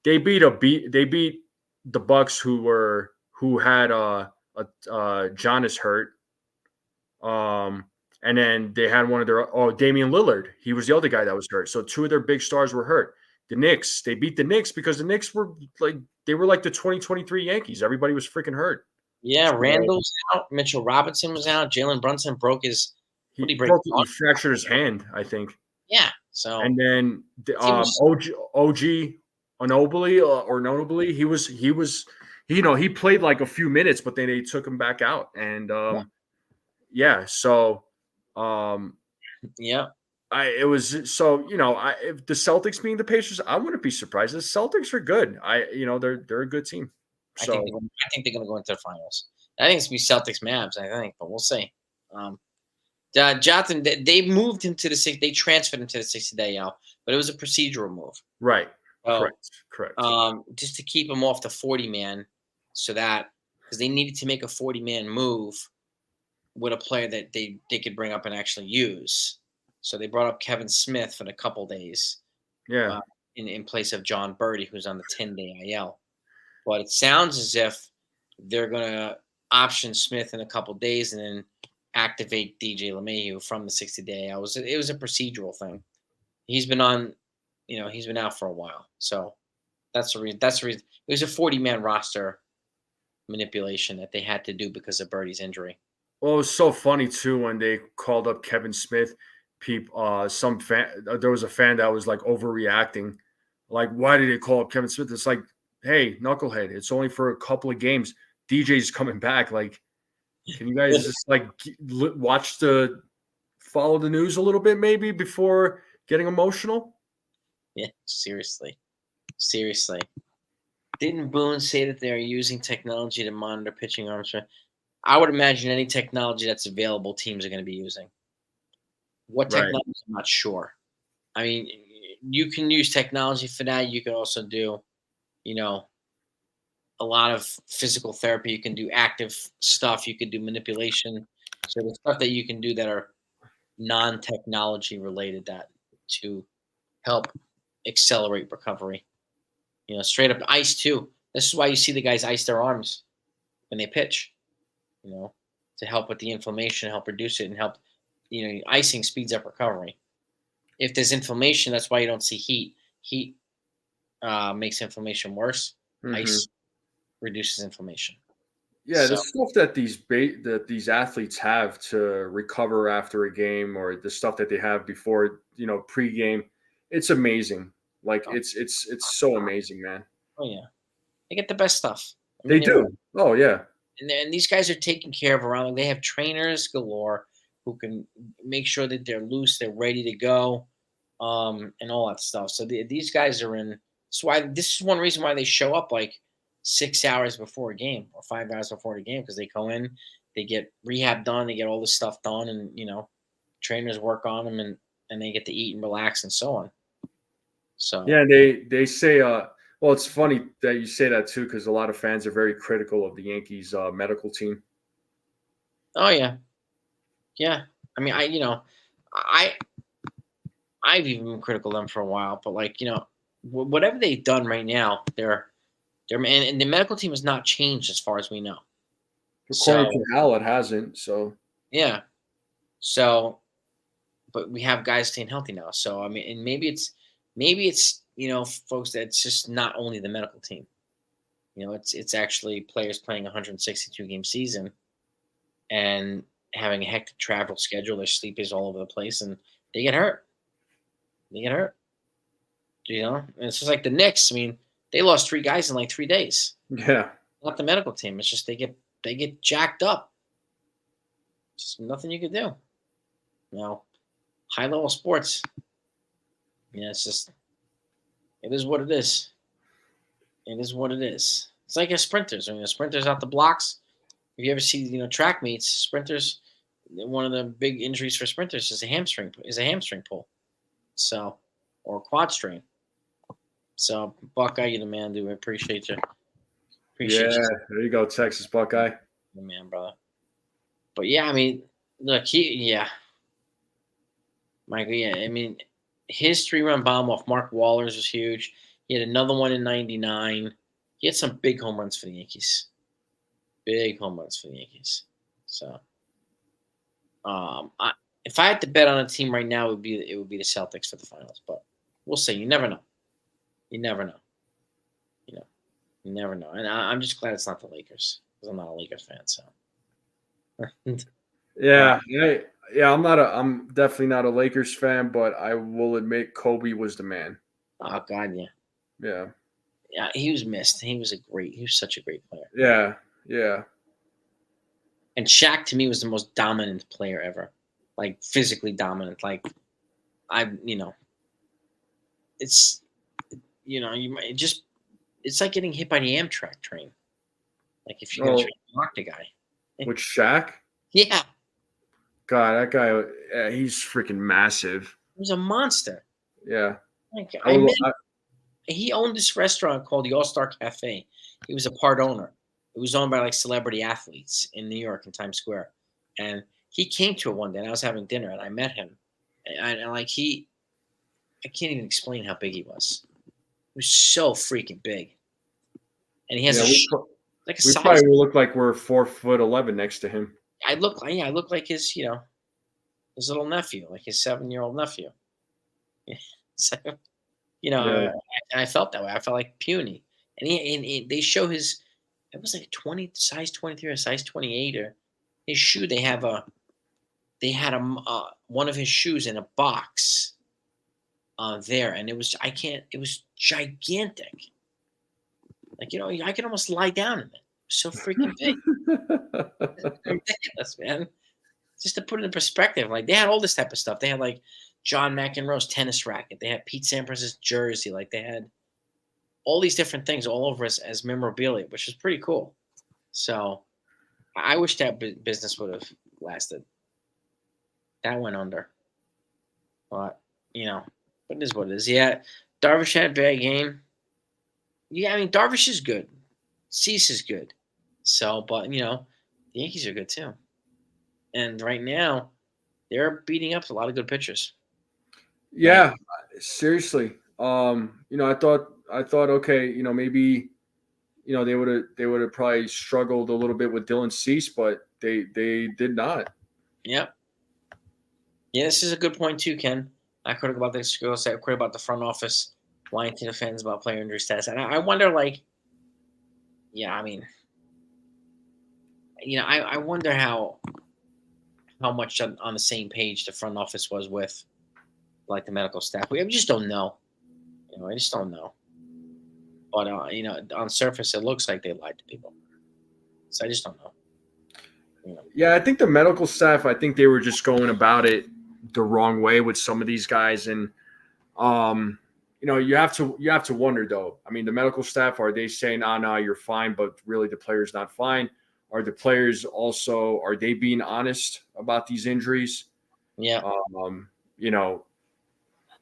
they beat the Bucks who had Giannis hurt. And then they had one of their Damian Lillard. He was the other guy that was hurt. So two of their big stars were hurt. The Knicks, they beat the Knicks because the Knicks were like the 2023 Yankees. Everybody was freaking hurt. Yeah, Randall's out. Mitchell Robinson was out. Jalen Brunson broke his. He fractured his hand, I think. Yeah. So and then OG Anunoby, he played like a few minutes, but then they took him back out. And if the Celtics being the Pacers, I wouldn't be surprised. The Celtics are good. They're a good team. So I think they're going to go into the finals. I think it's going to be Celtics Mavs. I think, but we'll see. Jonathan, they moved him to the 6. They transferred him to the 60-day out, but it was a procedural move. Right. Correct. Just to keep him off the 40-man, so that because they needed to make a 40-man move with a player that they could bring up and actually use. So they brought up Kevin Smith for a couple days. Yeah. In place of John Birdie, who's on the 10-day IL. But it sounds as if they're going to option Smith in a couple days and then activate DJ LeMahieu from the 60-day IL. It was a procedural thing. He's been on, he's been out for a while. So that's the reason. It was a 40-man roster manipulation that they had to do because of Birdie's injury. Well, it was so funny too when they called up Kevin Smith. There was a fan that was like overreacting. Like, why did they call up Kevin Smith? It's like, hey, knucklehead, it's only for a couple of games. DJ's coming back. Like, can you guys just like follow the news a little bit maybe before getting emotional. Yeah, seriously. Didn't Boone say that they're using technology to monitor pitching arms? I would imagine any technology that's available, teams are going to be using. What Right. technology? I'm not sure. I mean, you can use technology for that. You can also do, you know, a lot of physical therapy. You can do active stuff. You can do manipulation. So the stuff that you can do that are non-technology related that to help accelerate recovery. Straight up ice too. This is why you see the guys ice their arms when they pitch. To help with the inflammation, help reduce it, and help. Icing speeds up recovery. If there's inflammation, that's why you don't see heat. Heat makes inflammation worse. Mm-hmm. Ice reduces inflammation. Yeah, the stuff that these athletes have to recover after a game, or the stuff that they have before, pregame, it's amazing. Like it's so amazing, man. Oh yeah, they get the best stuff. They do. Oh yeah. And these guys are taken care of around. They have trainers galore who can make sure that they're loose, they're ready to go, and all that stuff. So these guys are in. That's why this is one reason why they show up like 6 hours before a game or 5 hours before the game, because they go in, they get rehab done, they get all this stuff done, and trainers work on them, and they get to eat and relax and so on. So yeah, they say well, it's funny that you say that too, because a lot of fans are very critical of the Yankees medical team. Oh yeah. I mean, I've even been critical of them for a while, but whatever they've done right now, they're and the medical team has not changed as far as we know. According to Hal, it hasn't. So yeah, so but we have guys staying healthy now. So I mean, and maybe it's folks, that it's just not only the medical team. It's actually players playing 162 game season and having a hectic travel schedule. Their sleep is all over the place, and they get hurt. And it's just like the Knicks. I mean, they lost 3 guys in like 3 days. Yeah. Not the medical team. It's just they get jacked up. Just nothing you could do. High level sports. It's just, it is what it is. It is what it is. It's like a sprinters. I mean, the sprinters out the blocks. If you ever see, track meets, sprinters, one of the big injuries for sprinters is a hamstring pull. So, or a quad strain. So, Buckeye, you're the man, dude. I appreciate you. There you go, Texas Buckeye. The man, brother. But yeah, I mean, look, Michael, I mean, his 3-run bomb off Mark Waller's was huge. He had another one in '99. He had some big home runs for the Yankees. So, if I had to bet on a team right now, it would be the Celtics for the finals. But we'll see. You never know. You never know. And I'm just glad it's not the Lakers, because I'm not a Lakers fan. So. Yeah. I'm definitely not a Lakers fan, but I will admit Kobe was the man. Oh God, yeah. Yeah. Yeah, he was missed. He was such a great player. Yeah. And Shaq, to me, was the most dominant player ever. Like, physically dominant. Like, it's, it's like getting hit by the Amtrak train. Like, if you're going to try to block the guy. With Shaq? Yeah. God, that guy, he's freaking massive. He was a monster. Yeah. Like, he owned this restaurant called the All-Star Cafe. He was a part owner. It was owned by like celebrity athletes in New York in Times Square. And he came to it one day, and I was having dinner, and I met him. And I can't even explain how big he was. He was so freaking big. And he has we size. Probably will look like we're 4'11" next to him. I look like his, his little nephew, like his 7-year-old nephew. So, I felt that way. I felt like puny. And they show his, it was like size 23 or size 28, or his shoe. They had one of his shoes in a box there, and it was gigantic. Like, I could almost lie down in it. It was so freaking big. Ridiculous, man. Just to put it in perspective, like, they had all this type of stuff. They had like John McEnroe's tennis racket. They had Pete Sampras's jersey. Like they had all these different things all over as memorabilia, which is pretty cool. So I wish that business would have lasted. That went under. But, it is what it is. Yeah, Darvish had a bad game. Yeah, I mean, Darvish is good. Cease is good. So, but, the Yankees are good too. And right now, they're beating up a lot of good pitchers. Yeah, seriously. I thought, okay, maybe, they would have probably struggled a little bit with Dylan Cease, but they did not. Yep. Yeah, this is a good point too, Ken. I could about this. Go say I could about the front office lying to the fans about player injury status, and I wonder, like, yeah, I mean, I wonder how much on the same page the front office was with, like, the medical staff. We just don't know. I just don't know. But on surface, it looks like they lied to people. So I just don't know. Yeah, I think the medical staff, I think they were just going about it the wrong way with some of these guys, and you have to wonder though. I mean, the medical staff, are they saying, "Oh no, you're fine," but really the player's not fine? Are the players also, are they being honest about these injuries? Yeah.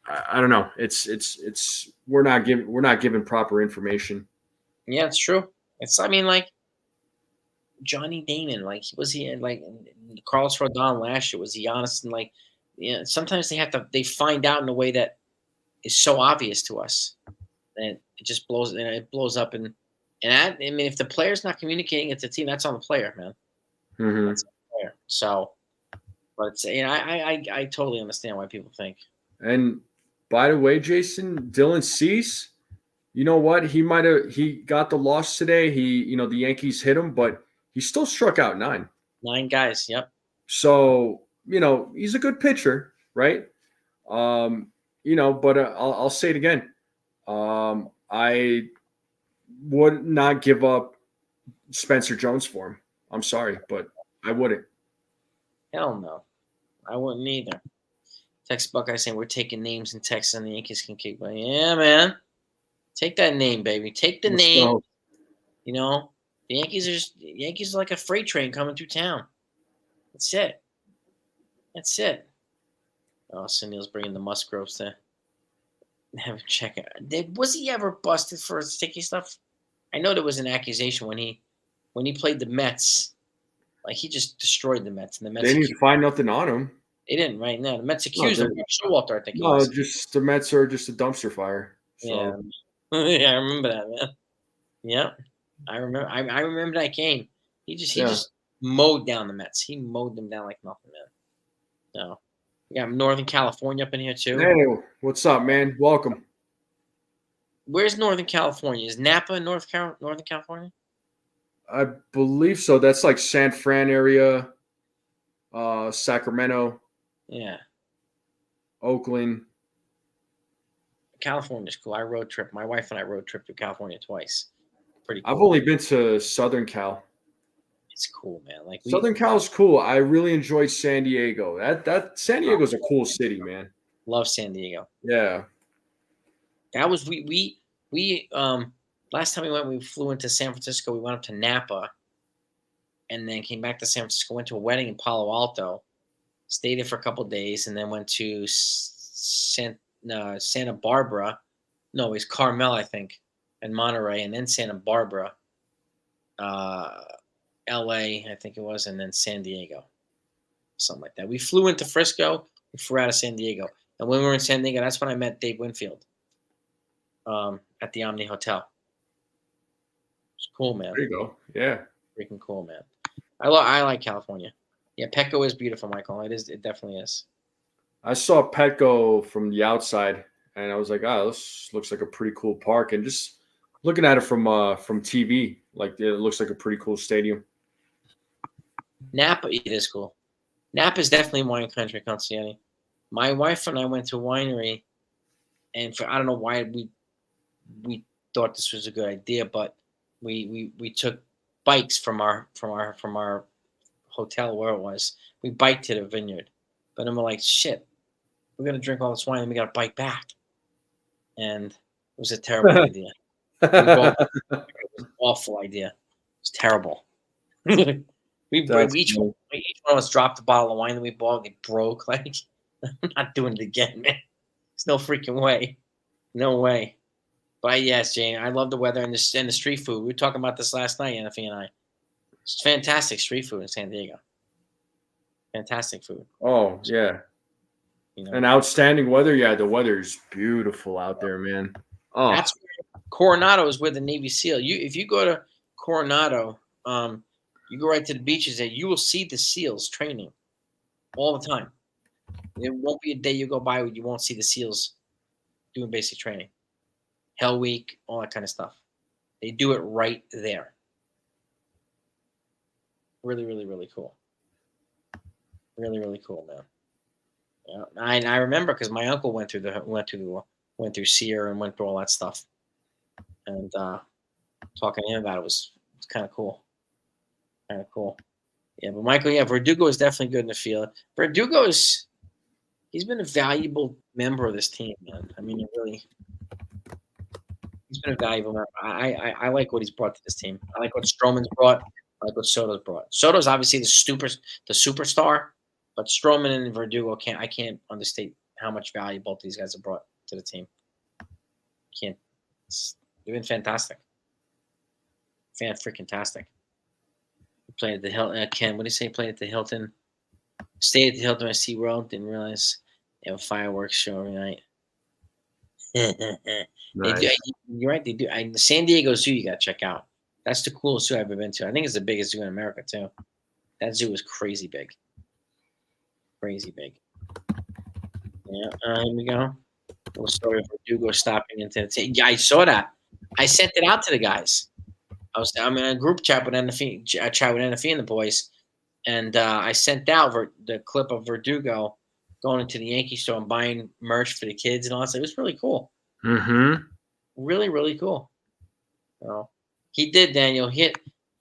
I don't know. It's we're not giving proper information. Yeah, it's true. I mean, like, Johnny Damon, like, was he like Carlos Rodon last year? Was he honest? And, like, sometimes they find out in a way that is so obvious to us that it just blows, it blows up. And I mean, if the player's not communicating it to the team, that's on the player, man. Mm-hmm. That's on the player. So, but I totally understand why people think. And by the way, Jason, Dylan Cease, you know what? He got the loss today. The Yankees hit him, but he still struck out 9. 9 guys. Yep. So, he's a good pitcher, right? But I'll say it again. I would not give up Spencer Jones for him. I'm sorry, but I wouldn't. Hell no. I wouldn't either. Text Buckeye saying we're taking names in Texas and the Yankees can kick. But yeah, man. Take that name, baby. Take the name. The Yankees are like a freight train coming through town. That's it. That's it. Oh, Sunil's bringing the Musgroves to have a check. Was he ever busted for sticky stuff? I know there was an accusation when he played the Mets. Like, he just destroyed the Mets, and the Mets. They didn't find nothing on him. They didn't right now. The Mets accused him. Showalter, I think. No, just the Mets are just a dumpster fire. So. Yeah, yeah, I remember that, man. Yeah, I remember. I remember that game. He just mowed down the Mets. He mowed them down like nothing, man. No, we got Northern California up in here too. Hey, what's up, man? Welcome. Where's Northern California? Is Napa in Northern California? I believe so. That's like San Fran area, Sacramento. Yeah. Oakland. California's cool. I road trip. My wife and I road trip to California twice. Pretty cool. I've only been to Southern Cal. It's cool, man. Like, Southern Cal's cool. I really enjoyed San Diego. That San Diego's a cool city, man. Love San Diego. Yeah. That was we last time we flew into San Francisco. We went up to Napa, and then came back to San Francisco. Went to a wedding in Palo Alto, stayed there for a couple of days, and then went to Santa Barbara. No, it was Carmel, I think, and Monterey, and then Santa Barbara, L.A., I think it was, and then San Diego, something like that. We flew into Frisco. We flew out of San Diego, and when we were in San Diego, that's when I met Dave Winfield. At the Omni Hotel. It's cool, man. There you go. Yeah. Freaking cool, man. I like California. Yeah, Petco is beautiful, Michael. It is. It definitely is. I saw Petco from the outside, and I was like, this looks like a pretty cool park. And just looking at it from TV, like, it looks like a pretty cool stadium. Napa, it is cool. Napa is definitely wine country, Consigliere. My wife and I went to a winery, and I don't know why we thought this was a good idea, but we took bikes from our hotel where it was. We biked to the vineyard, but then we're like, shit, we're gonna drink all this wine, and we gotta bike back. And it was a terrible idea. We both it was an awful idea. It was terrible. we That's each funny. one of us dropped the bottle of wine that we bought. It broke. Like, I'm not doing it again, man. There's no freaking way. No way. But yes, Jane, I love the weather and the street food. We were talking about this last night, Anthony and I. It's fantastic street food in San Diego. Fantastic food. Oh yeah, You know, and outstanding weather. Yeah, the weather's beautiful out there, man. Oh, that's where Coronado is where the Navy SEAL. If you go to Coronado, you go right to the beaches there. You will see the SEALs training all the time. There won't be a day you go by where you won't see the SEALs doing basic training. Hell Week, all that kind of stuff. They do it right there. Really, really, really cool. Really, really cool, man. Yeah, I remember because my uncle went through SEER and went through all that stuff, and talking to him about it was kind of cool. Kind of cool. Yeah, but Michael, yeah, Verdugo is definitely good in the field. He's been a valuable member of this team, man. I mean, he's been a valuable member. I like what he's brought to this team. I like what Stroman's brought. I like what Soto's brought. Soto's obviously the superstar, but Stroman and Verdugo I can't understate how much value both these guys have brought to the team. They've been fantastic. Freaking-tastic. Played at the Hilton. Ken, what did he say? Played at the Hilton. Stayed at the Hilton at SeaWorld. Didn't realize they have a fireworks show every night. nice. You're right. They do. The San Diego Zoo you got to check out. That's the coolest zoo I've ever been to. I think it's the biggest zoo in America too. That zoo is crazy big. Crazy big. Yeah. Here we go. Little story of Verdugo stopping into the team. Yeah, I saw that. I sent it out to the guys. I'm in a group chat with NFE and the boys, and I sent out the clip of Verdugo going into the Yankee store and buying merch for the kids and all that stuff. It was really cool. Mm-hmm. Really, really cool. He did, Daniel. Hit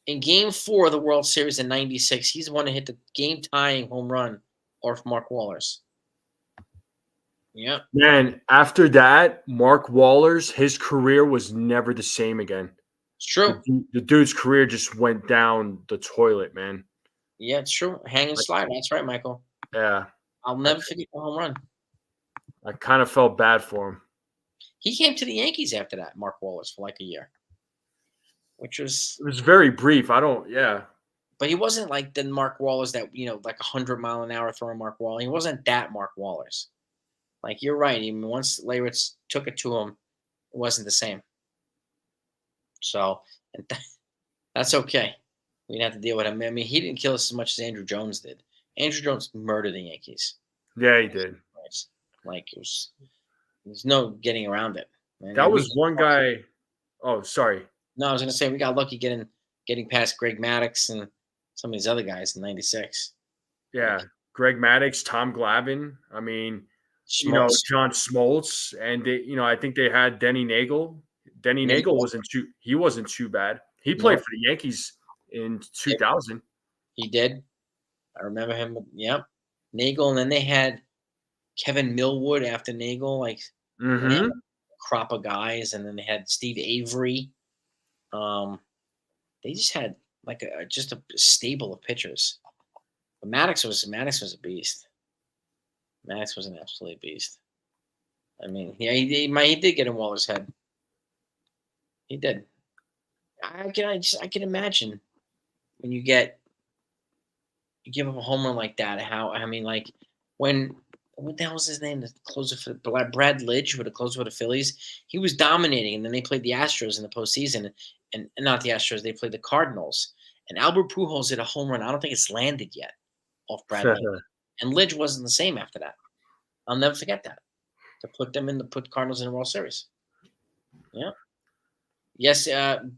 in Game 4 of the World Series in '96. He's the one to hit the game-tying home run off Mark Waller's. Yeah. Man, after that, Mark Waller's, his career was never the same again. It's true. The dude's career just went down the toilet, man. Yeah, it's true. Hang and slide. That's right, Michael. Yeah. I'll never forget the home run. I kind of felt bad for him. He came to the Yankees after that, Mark Waller's, for like a year. It was very brief. But he wasn't like the Mark Waller's that, like 100-mile-an-hour throwing Mark Waller. He wasn't that Mark Waller's. Like, you're right. Even once Leyritz took it to him, it wasn't the same. So, that's okay. We didn't have to deal with him. I mean, he didn't kill us as much as Andrew Jones did. Andrew Jones murdered the Yankees. Yeah, he did. Like, there's no getting around it. Man. That was one guy. Oh, sorry. No, I was going to say we got lucky getting past Greg Maddux and some of these other guys in '96. Yeah, Greg Maddux, Tom Glavine. I mean, Smoltz. John Smoltz, and I think they had Denny Nagel. Denny Nagel wasn't too bad. He played for the Yankees in 2000. He did. I remember him. Yep. Nagel, and then they had Kevin Millwood after Nagel, like mm-hmm. a crop of guys, and then they had Steve Avery. They just had like a stable of pitchers. But Maddux was a beast. Maddux was an absolute beast. I mean, yeah, he did get in Waller's head. He did. I can imagine when you give up a home run like that. When what the hell was his name? The closer for Brad Lidge, with the closer for the Phillies. He was dominating, and then they played the Astros in the postseason, and not the Astros. They played the Cardinals, and Albert Pujols hit a home run. I don't think it's landed yet off Brad Lidge, and Lidge wasn't the same after that. I'll never forget that. To put the Cardinals in the World Series. Yeah. Yes,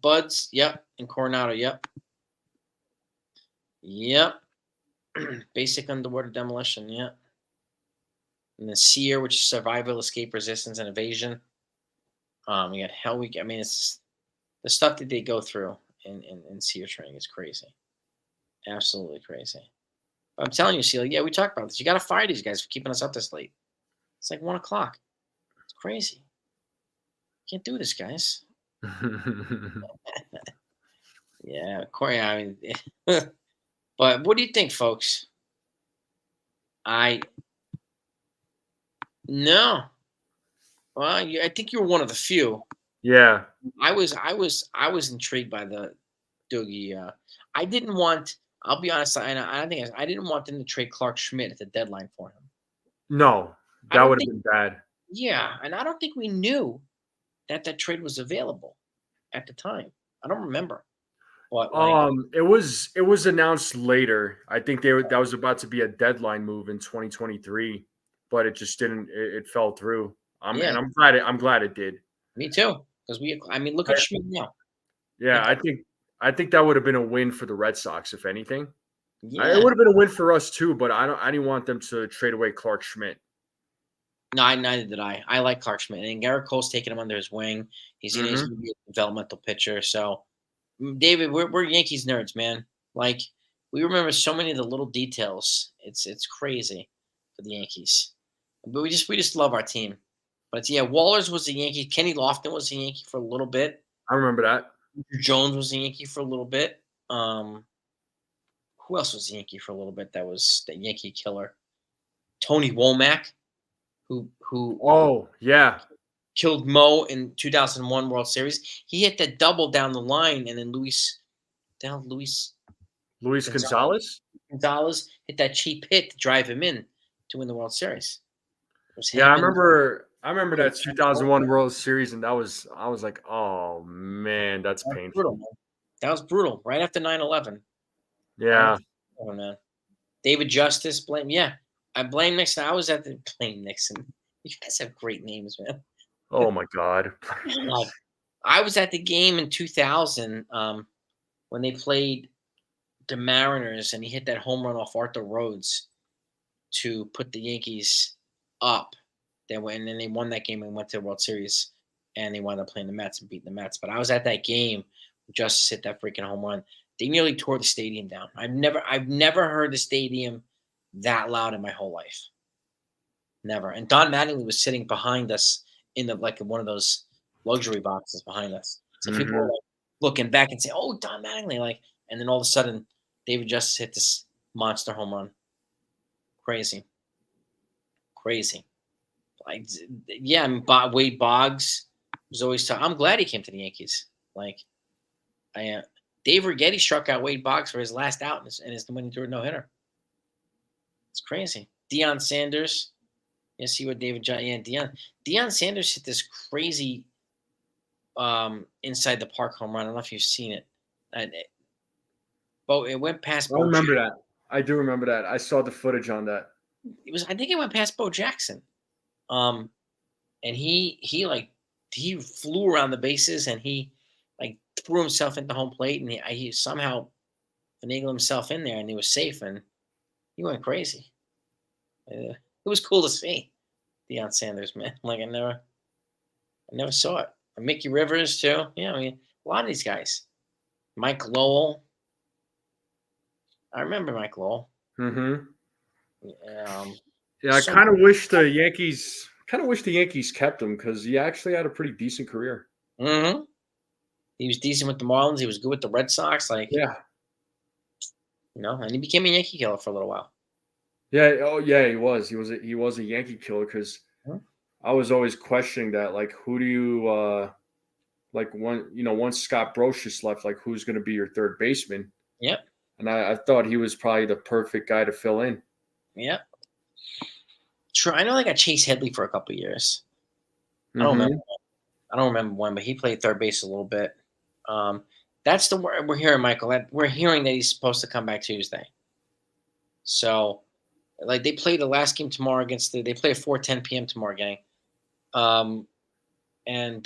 Buds. Yep, and Coronado. Yep. Basic underwater demolition. Yep. And the SEER, which is survival, escape, resistance, and evasion. We got Hell Week. I mean, it's the stuff that they go through in SEER training is crazy. Absolutely crazy. But I'm telling you, Seal, yeah, we talked about this. You got to fire these guys for keeping us up this late. It's like 1 o'clock. It's crazy. Can't do this, guys. Yeah, Corey. I mean, but what do you think, folks? I no. Well, I think you were one of the few. Yeah. I was intrigued by the Doogie. I didn't want. I'll be honest. I think I didn't want them to trade Clark Schmidt at the deadline for him. No, I that don't would have think. been bad. Yeah, and I don't think we knew that trade was available at the time. I don't remember, but It was announced later. I think that was about to be a deadline move in 2023, but it just didn't. It fell through. yeah, And I'm glad it did. me too. Because I mean, look at Schmidt now. Yeah, I think that would have been a win for the Red Sox, if anything. It Yeah. would have been a win for us too, but I didn't want them to trade away Clark Schmidt. No, neither did I. I like Clark Schmidt, and Gerrit Cole's taking him under his wing. He's going Mm-hmm. to be a developmental pitcher. So, David, we're Yankees nerds, man. Like we remember so many of the little details. It's crazy for the Yankees, but we just love our team. But yeah, Wallers was a Yankee. Kenny Lofton was a Yankee for a little bit. I remember that. Jones was a Yankee for a little bit. Who else was a Yankee for a little bit? That was the Yankee killer. Tony Womack, who Oh yeah, killed Mo in 2001 World Series. He hit that double down the line, and then Luis Luis Gonzalez. Gonzalez hit that cheap hit to drive him in to win the World Series. It was Yeah, him I and remember that 2001 World Series, and I was like, oh man, that's that was painful. brutal, man. That was brutal. Right after 9/11. Yeah. Oh man. David Justice, blame. Yeah, I blame Nixon. I was at the blame Nixon. You guys have great names, man. Oh my God. God. I was at the game in 2000 when they played the Mariners, and he hit that home run off Arthur Rhodes to put the Yankees up. And then they won that game and went to the World Series, and they wound up playing the Mets and beating the Mets. But I was at that game. Justice hit that freaking home run. They nearly tore the stadium down. I've never heard the stadium that loud in my whole life. Never. And Don Mattingly was sitting behind us in one of those luxury boxes behind us. So people were like looking back and saying, "Oh, Don Mattingly!" And then all of a sudden, David Justice hit this monster home run. Crazy. Yeah. I mean, Wade Boggs was always tough. I'm glad he came to the Yankees. Dave Righetti struck out Wade Boggs for his last out and is the winning threw a no hitter. It's crazy. Deion Sanders. You see what David John? Yeah, Deion Sanders hit this crazy inside the park home run. I don't know if you've seen it. But it went past. I remember that. I do remember that. I saw the footage on that. I think it went past Bo Jackson. And he flew around the bases and he threw himself into home plate and he somehow finagled himself in there and he was safe and he went crazy. It was cool to see Deion Sanders, man. I never saw it. And Mickey Rivers too. Yeah, I mean a lot of these guys. Mike Lowell. I remember Mike Lowell. Mm-hmm. Yeah, I kind of wish the Yankees kept him because he actually had a pretty decent career. Mm-hmm. He was decent with the Marlins. He was good with the Red Sox. Yeah. And he became a Yankee killer for a little while. Yeah. Oh, yeah. He was. He was a Yankee killer because I was always questioning that. Who do you once Scott Brosius left, who's going to be your third baseman? Yep. And I thought he was probably the perfect guy to fill in. Yep. True. I know they got Chase Headley for a couple of years. Mm-hmm. I don't remember when, but he played third base a little bit. That's the word we're hearing, Michael. We're hearing that he's supposed to come back Tuesday. So, they play the last game tomorrow they play at 4:10 p.m. tomorrow, gang. And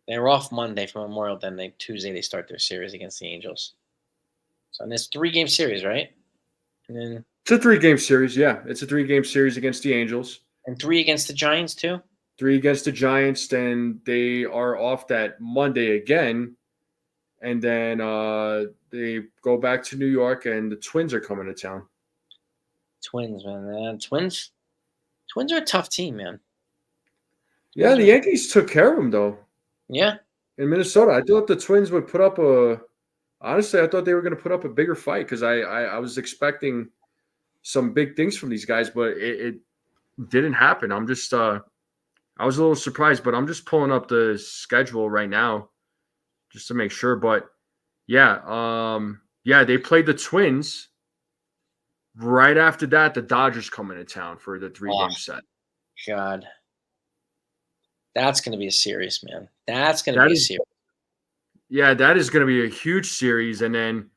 they're off Monday for Memorial Day. Then Tuesday they start their series against the Angels. So, and it's a 3-game series, right? And then it's a 3-game series. Yeah, it's a 3-game series against the Angels. And 3 against the Giants too. 3 against the Giants. Then they are off that Monday again, and then they go back to New York, and the Twins are coming to town. Twins, man. Twins. Twins are a tough team, man. Yeah, the Yankees took care of them though. Yeah. In Minnesota, I thought the Twins would put up a. Honestly, I thought they were going to put up a bigger fight because I was expecting some big things from these guys, but it didn't happen. I'm just I was a little surprised, but I'm just pulling up the schedule right now just to make sure. But yeah, they played the Twins. Right after that, the Dodgers come into town for the 3-game set. God. That's going to be a series, man. That's going to be a series. Yeah, that is going to be a huge series. And then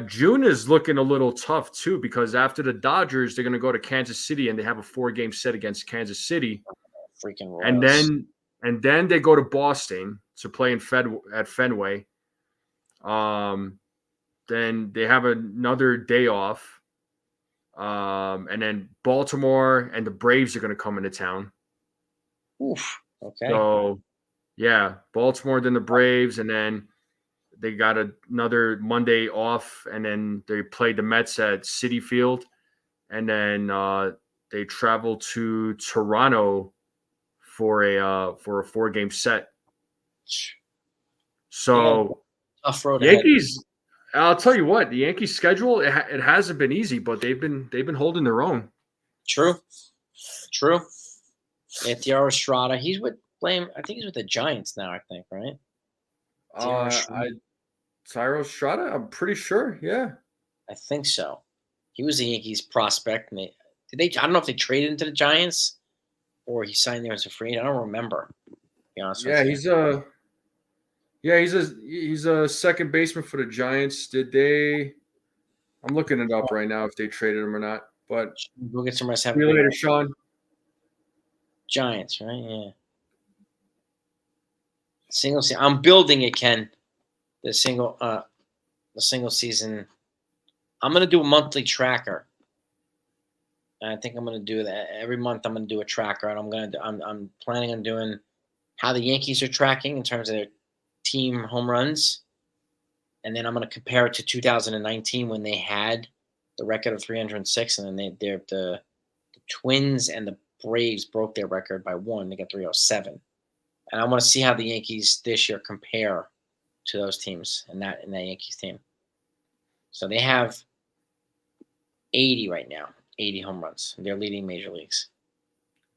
June is looking a little tough, too, because after the Dodgers, they're going to go to Kansas City, and they have a 4-game set against Kansas City. Freaking Royals. And then they go to Boston to play at Fenway. Then they have another day off. And then Baltimore and the Braves are going to come into town. Oof. Okay. So, yeah, Baltimore, then the Braves, and then they got another Monday off, and then they played the Mets at Citi Field, and then they travel to Toronto for a 4-game set. So, tough road Yankees. Ahead. I'll tell you what, the Yankees' schedule it hasn't been easy, but they've been holding their own. True. Yeah, Tyro Estrada. He's with I think he's with the Giants now. I think, right? Tyro Estrada. I'm pretty sure. Yeah, I think so. He was the Yankees prospect. And I don't know if they traded him to the Giants or he signed there as a free agent. I don't remember. To be honest with you. He's a second baseman for the Giants. Did they? I'm looking it up right now if they traded him or not. But we'll get some rest. See you later, Sean. Giants, right? Yeah. Single season. I'm building it, Ken. The single season. I'm gonna do a monthly tracker. And I think I'm gonna do that every month. I'm gonna do a tracker, and I'm planning on doing how the Yankees are tracking in terms of their team home runs, and then I'm gonna compare it to 2019 when they had the record of 306, and then the Twins and the Braves broke their record by 1. They got 307. And I want to see how the Yankees this year compare to those teams and that Yankees team. So they have 80 right now, 80 home runs. They're leading major leagues.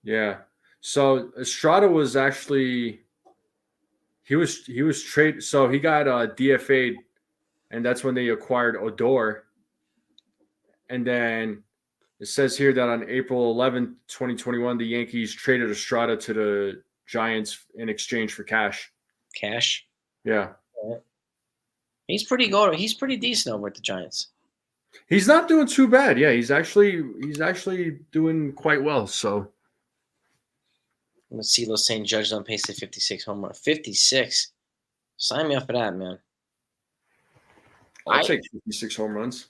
Yeah. So Estrada was actually he was traded. So he got DFA'd, and that's when they acquired Odor. And then it says here that on April 11th, 2021, the Yankees traded Estrada to the Giants in exchange for cash. Cash? Yeah. He's pretty good. He's pretty decent over at the Giants. He's not doing too bad. Yeah, he's actually doing quite well. So let's see. Los St. Judge on pace at 56 home run. 56. Sign me up for that, man. I'll take 56 home runs.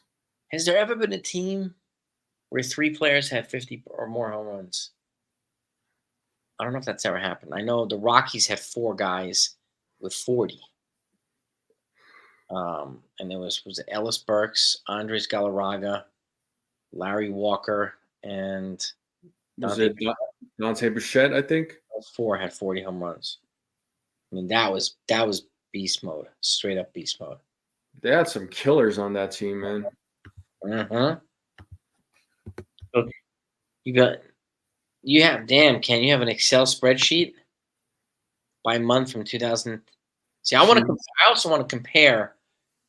Has there ever been a team where 3 players had 50 or more home runs? I don't know if that's ever happened. I know the Rockies had 4 guys with 40. And there was it Ellis Burks, Andres Galarraga, Larry Walker, and Dante Bichette, I think. Those 4 had 40 home runs. I mean, that was beast mode, straight up beast mode. They had some killers on that team, man. You have an Excel spreadsheet by month from 2000. See, I also want to compare.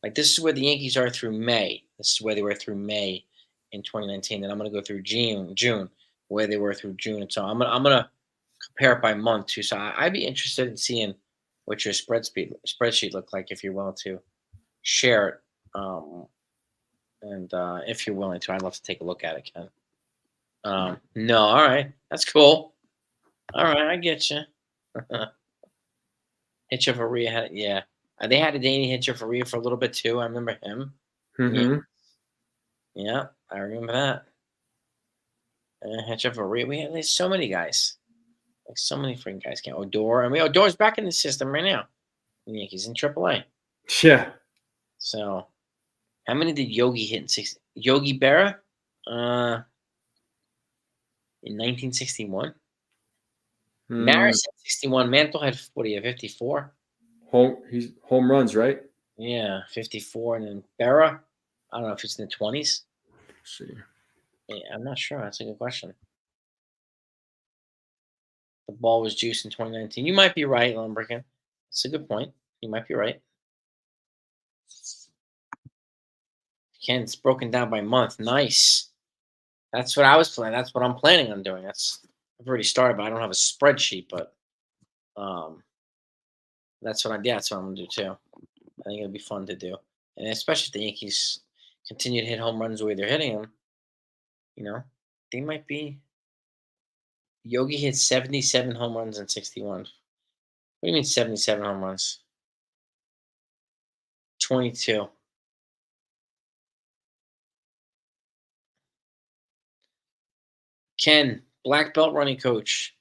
Like, this is where the Yankees are through May. This is where they were through May in 2019. Then I'm going to go through June, where they were through June. And so I'm gonna compare it by month too. So I'd be interested in seeing what your spreadsheet looked like if you're willing to share it. And if you're willing to, I'd love to take a look at it, Ken. No, all right, that's cool. All right, I get you. Hitchefaria had, yeah. They had a Danny Hitchefaria for a little bit too. I remember him. Mm-hmm. Yeah, I remember that. Hitchefaria. There's so many guys. Like, so many freaking guys. Odor. I mean, Odor's back in the system right now. The Yankees in AAA. Yeah. So, how many did Yogi hit in 60? Yogi Berra? in 1961. Hmm. Maris had 61. Mantle had 54. He's home runs, right? Yeah, 54. And then Berra, I don't know if it's in the 20s. Let's see. Yeah, I'm not sure. That's a good question. The ball was juiced in 2019. You might be right, Lumberkin. That's a good point. You might be right. Ken, it's broken down by month. Nice. That's what I was planning. That's what I'm planning on doing. I've already started, but I don't have a spreadsheet. But that's what that's what I'm gonna do too. I think it'll be fun to do, and especially if the Yankees continue to hit home runs the way they're hitting them. They might be. Yogi hit 77 home runs and 61. What do you mean 77 home runs? 22. Ken, black belt running coach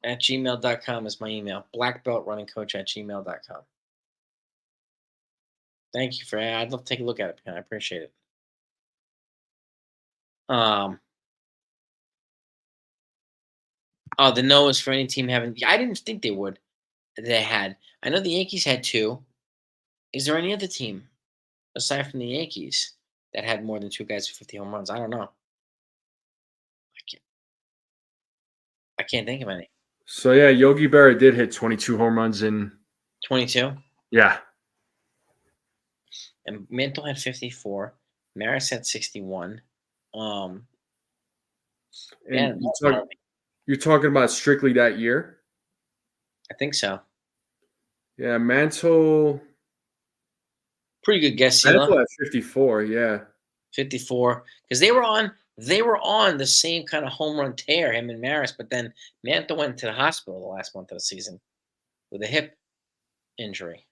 at gmail.com is my email. Black belt running coach at gmail.com. Thank you for that. I'd love to take a look at it, Ken. I appreciate it. Oh, the no is for any team having. I didn't think they would. They had. I know the Yankees had 2. Is there any other team aside from the Yankees that had more than 2 guys with 50 home runs? I don't know. I can't think of any. So yeah, Yogi Berra did hit 22 home runs in 22. Yeah. And Mantle had 54. Maris had 61. And Yeah, you're talking about strictly that year? I think so. Yeah, Mantle Pretty good guess, Mantle Sila. at 54, yeah. 54. Because they were on the same kind of home run tear, him and Maris, but then Mantle went to the hospital the last month of the season with a hip injury.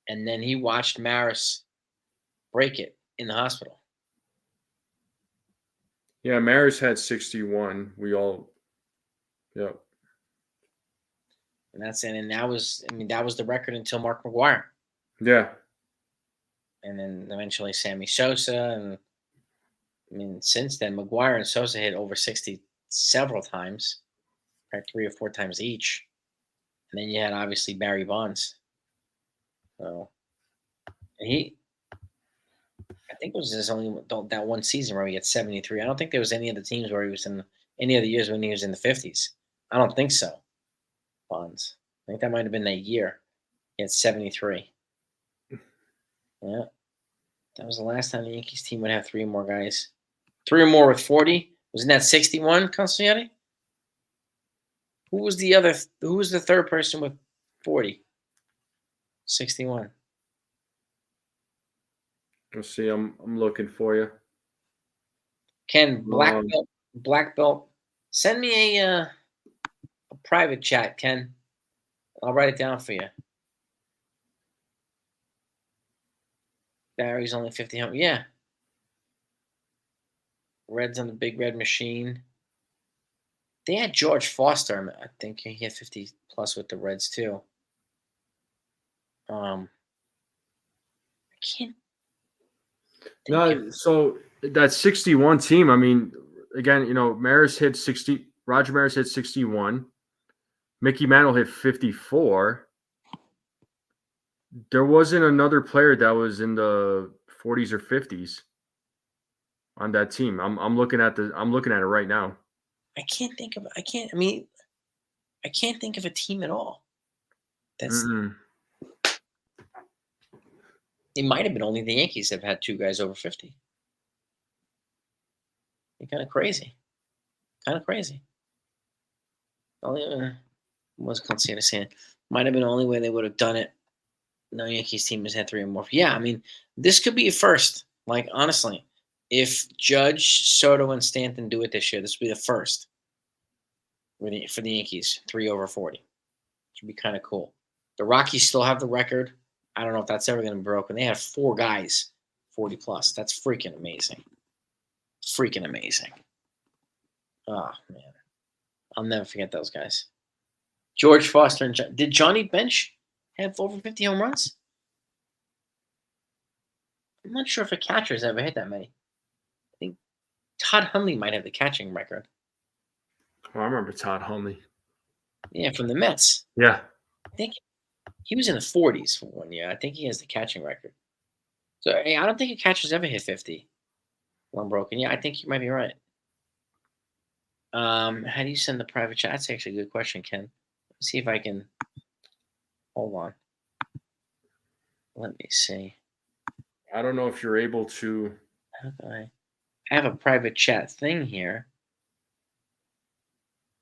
And then he watched Maris break it in the hospital. Yeah, Maris had 61. Yep. And that's it. And that was the record until Mark McGwire. Yeah. And then eventually Sammy Sosa. And since then, McGwire and Sosa hit over 60 several times, like 3 or 4 times each. And then you had obviously Barry Bonds. So I think it was his only that one season where he had 73. I don't think there was any other teams where he was in any other years when he was in the 50s. I don't think so. Bonds. I think that might have been that year. He had 73. Yeah. That was the last time the Yankees team would have 3 more guys. 3 or more with 40. Wasn't that 61, Consigliere? Who was the third person with 40? 61. Let's see. I'm looking for you. Ken, black belt. Send me a private chat, Ken. I'll write it down for you. Barry's only 50 home. Yeah. Reds on the big red machine. They had George Foster. I think he had 50 plus with the Reds too. I can't. No, so that 61 team, I mean, again, Maris hit 60. Roger Maris hit 61. Mickey Mantle hit 54. There wasn't another player that was in the 40s or 50s on that team. I'm looking at it right now. I can't think of a team at all. It might have been only the Yankees have had 2 guys over 50. You're kind of crazy. Only was Consigliere saying might have been the only way they would have done it. No Yankees team has had 3 or more. Yeah, this could be a first. Like honestly, if Judge, Soto, and Stanton do it this year, this would be the first for the Yankees. 3 over 40. Should be kind of cool. The Rockies still have the record. I don't know if that's ever going to be broken. They have 4 guys 40 plus. That's freaking amazing. Oh man, I'll never forget those guys. George Foster and did Johnny Bench have over 50 home runs? I'm not sure if a catcher has ever hit that many. I think Todd Hundley might have the catching record. Oh, I remember Todd Hundley. Yeah, from the Mets. Yeah. I think he was in the 40s for 1 year. I think he has the catching record. So hey, I don't think a catcher's ever hit 50. Unbroken. Yeah, I think you might be right. How do you send the private chat? That's actually a good question, Ken. Let's see if I can. Hold on. Let me see. I don't know if you're able to. How do I have a private chat thing here.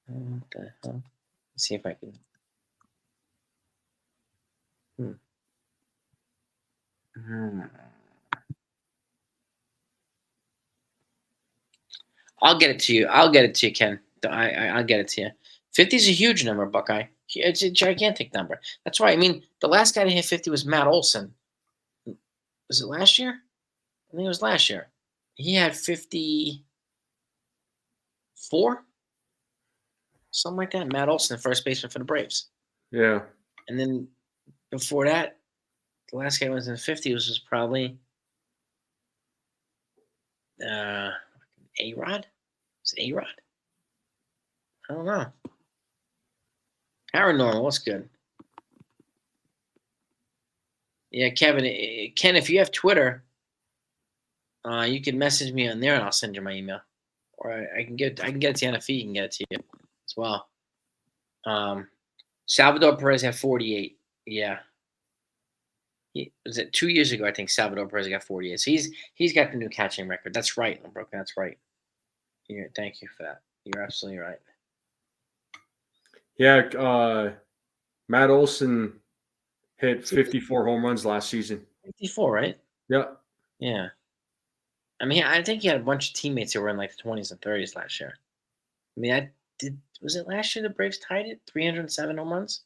What the hell? Let's see if I can. I'll get it to you. I'll get it to you, Ken. I'll get it to you. 50 is a huge number, Buckeye. It's a gigantic number. That's why. I mean, the last guy to hit 50 was Matt Olson. Was it last year? I think it was last year. He had 54, something like that. Matt Olson, the first baseman for the Braves. Yeah. And then before that, the last guy was in the 50s was probably A-Rod. Is it A-Rod? I don't know. Paranormal, what's good? Yeah, Kevin, Ken, if you have Twitter, you can message me on there, and I'll send you my email, or I can get it to you on a feed. You can get it to you as well. Salvador Perez had 48. Yeah, was it 2 years ago? I think Salvador Perez got 48. So he's got the new catching record. That's right, Broken. That's right. Thank you for that. You're absolutely right. Yeah, Matt Olson hit 54 home runs last season. 54, right? Yeah. Yeah. I mean, I think he had a bunch of teammates who were in like the 20s and 30s last year. I mean, was it last year the Braves tied it? 307 home runs?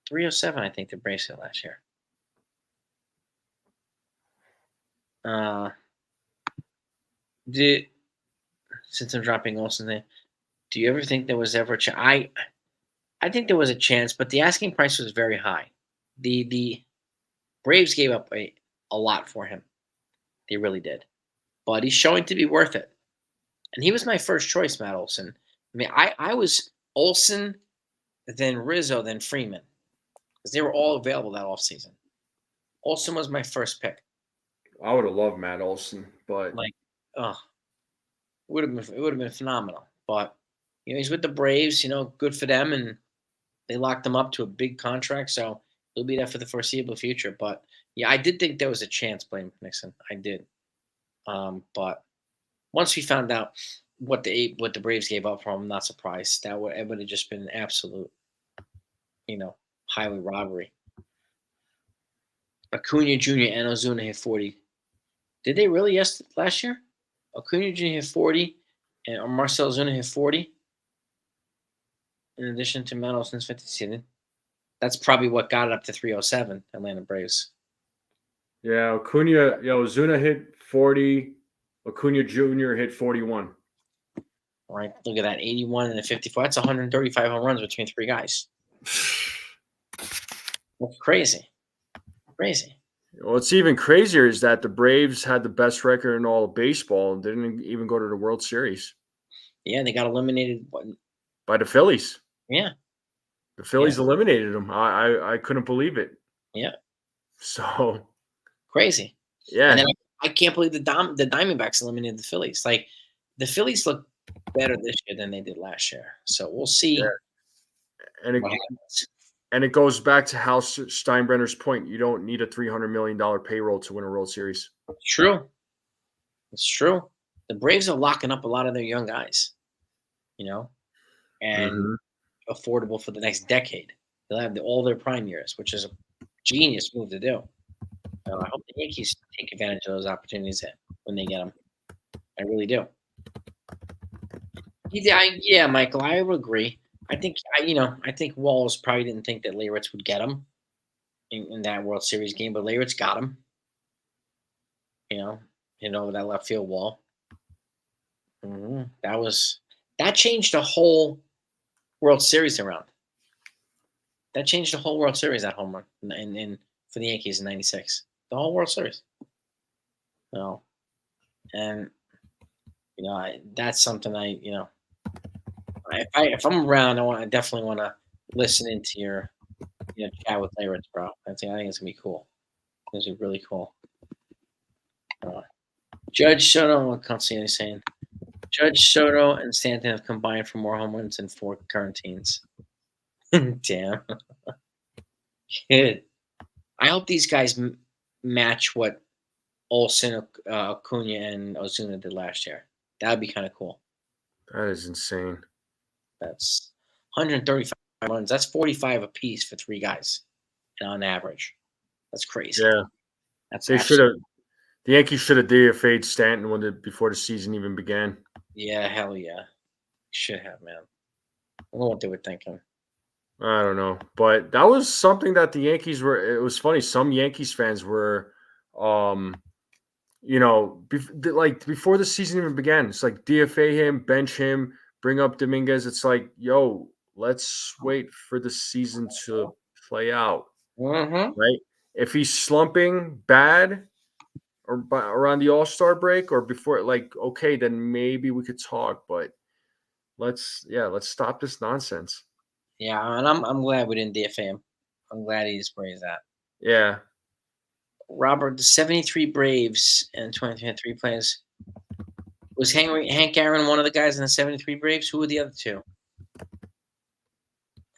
307, I think the Braves hit last year. Since I'm dropping Olsen's name, do you ever think there was ever a chance? I think there was a chance, but the asking price was very high. The Braves gave up a lot for him. They really did. But he's showing to be worth it. And he was my first choice, Matt Olson. I mean, I was Olson, then Rizzo, then Freeman. Because they were all available that offseason. Olson was my first pick. I would have loved Matt Olson, but it would have been phenomenal. But he's with the Braves, good for them, and they locked him up to a big contract, so he'll be there for the foreseeable future. But yeah, I did think there was a chance playing Nixon. I did. But once we found out what the Braves gave up for him, I'm not surprised. It would have just been an absolute, highway robbery. Acuna Jr. and Ozuna hit 40. Did they really last year? Acuna Jr. hit 40, and Marcell Ozuna hit 40. In addition to Matt Olson's 50 season. That's probably what got it up to 307, Atlanta Braves. Yeah, Ozuna hit 40. Acuna Jr. hit 41. All right, look at that, 81 and a 54. That's 135 home runs between three guys. That's crazy. Crazy. What's even crazier is that the Braves had the best record in all of baseball and didn't even go to the World Series. Yeah, they got eliminated by the Phillies. Yeah. The Phillies eliminated them. I couldn't believe it. Yeah. So crazy. Yeah. And then I can't believe the Diamondbacks eliminated the Phillies. Like, the Phillies look better this year than they did last year. So we'll see. Yeah. And it goes back to Hal Steinbrenner's point. You don't need a $300 million payroll to win a World Series. True. It's true. The Braves are locking up a lot of their young guys, and affordable for the next decade. They'll have all their prime years, which is a genius move to do. I hope the Yankees take advantage of those opportunities when they get them. I really do. Yeah, Michael, I would agree. I think Walls probably didn't think that Leyritz would get him in that World Series game, but Leyritz got him. Hitting over that left field wall. That changed the whole World Series around. That changed the whole World Series, that home run in for the Yankees in '96. The whole World Series. And that's something if I'm around, I definitely want to listen into your chat with Lawrence, bro. I think it's gonna be cool. It's gonna be really cool. Judge Soto, what Constantine is saying. Judge Soto and Stanton have combined for more home runs than 4 current teams. Damn. Kid. I hope these guys match what Olsen, Acuna, and Ozuna did last year. That would be kind of cool. That is insane. That's 135 runs. That's 45 apiece for 3 guys on average. That's crazy. Yeah. That's They should have. The Yankees should have DFA'd Stanton before the season even began. Yeah, hell yeah. Should have, man. I don't know what they were thinking. I don't know. But that was something that the Yankees were. It was funny. Some Yankees fans were, before the season even began, it's like DFA him, bench him, bring up Dominguez. It's like, yo, let's wait for the season to play out. Mm-hmm. Right? If he's slumping bad or around the All-Star break or before, okay, then maybe we could talk. But let's stop this nonsense. Yeah, and I'm glad we didn't DFA him. I'm glad he just praised that. Yeah. Robert, the 73 Braves and 23 players. Was Hank Aaron one of the guys in the 73 Braves? Who were the other 2? On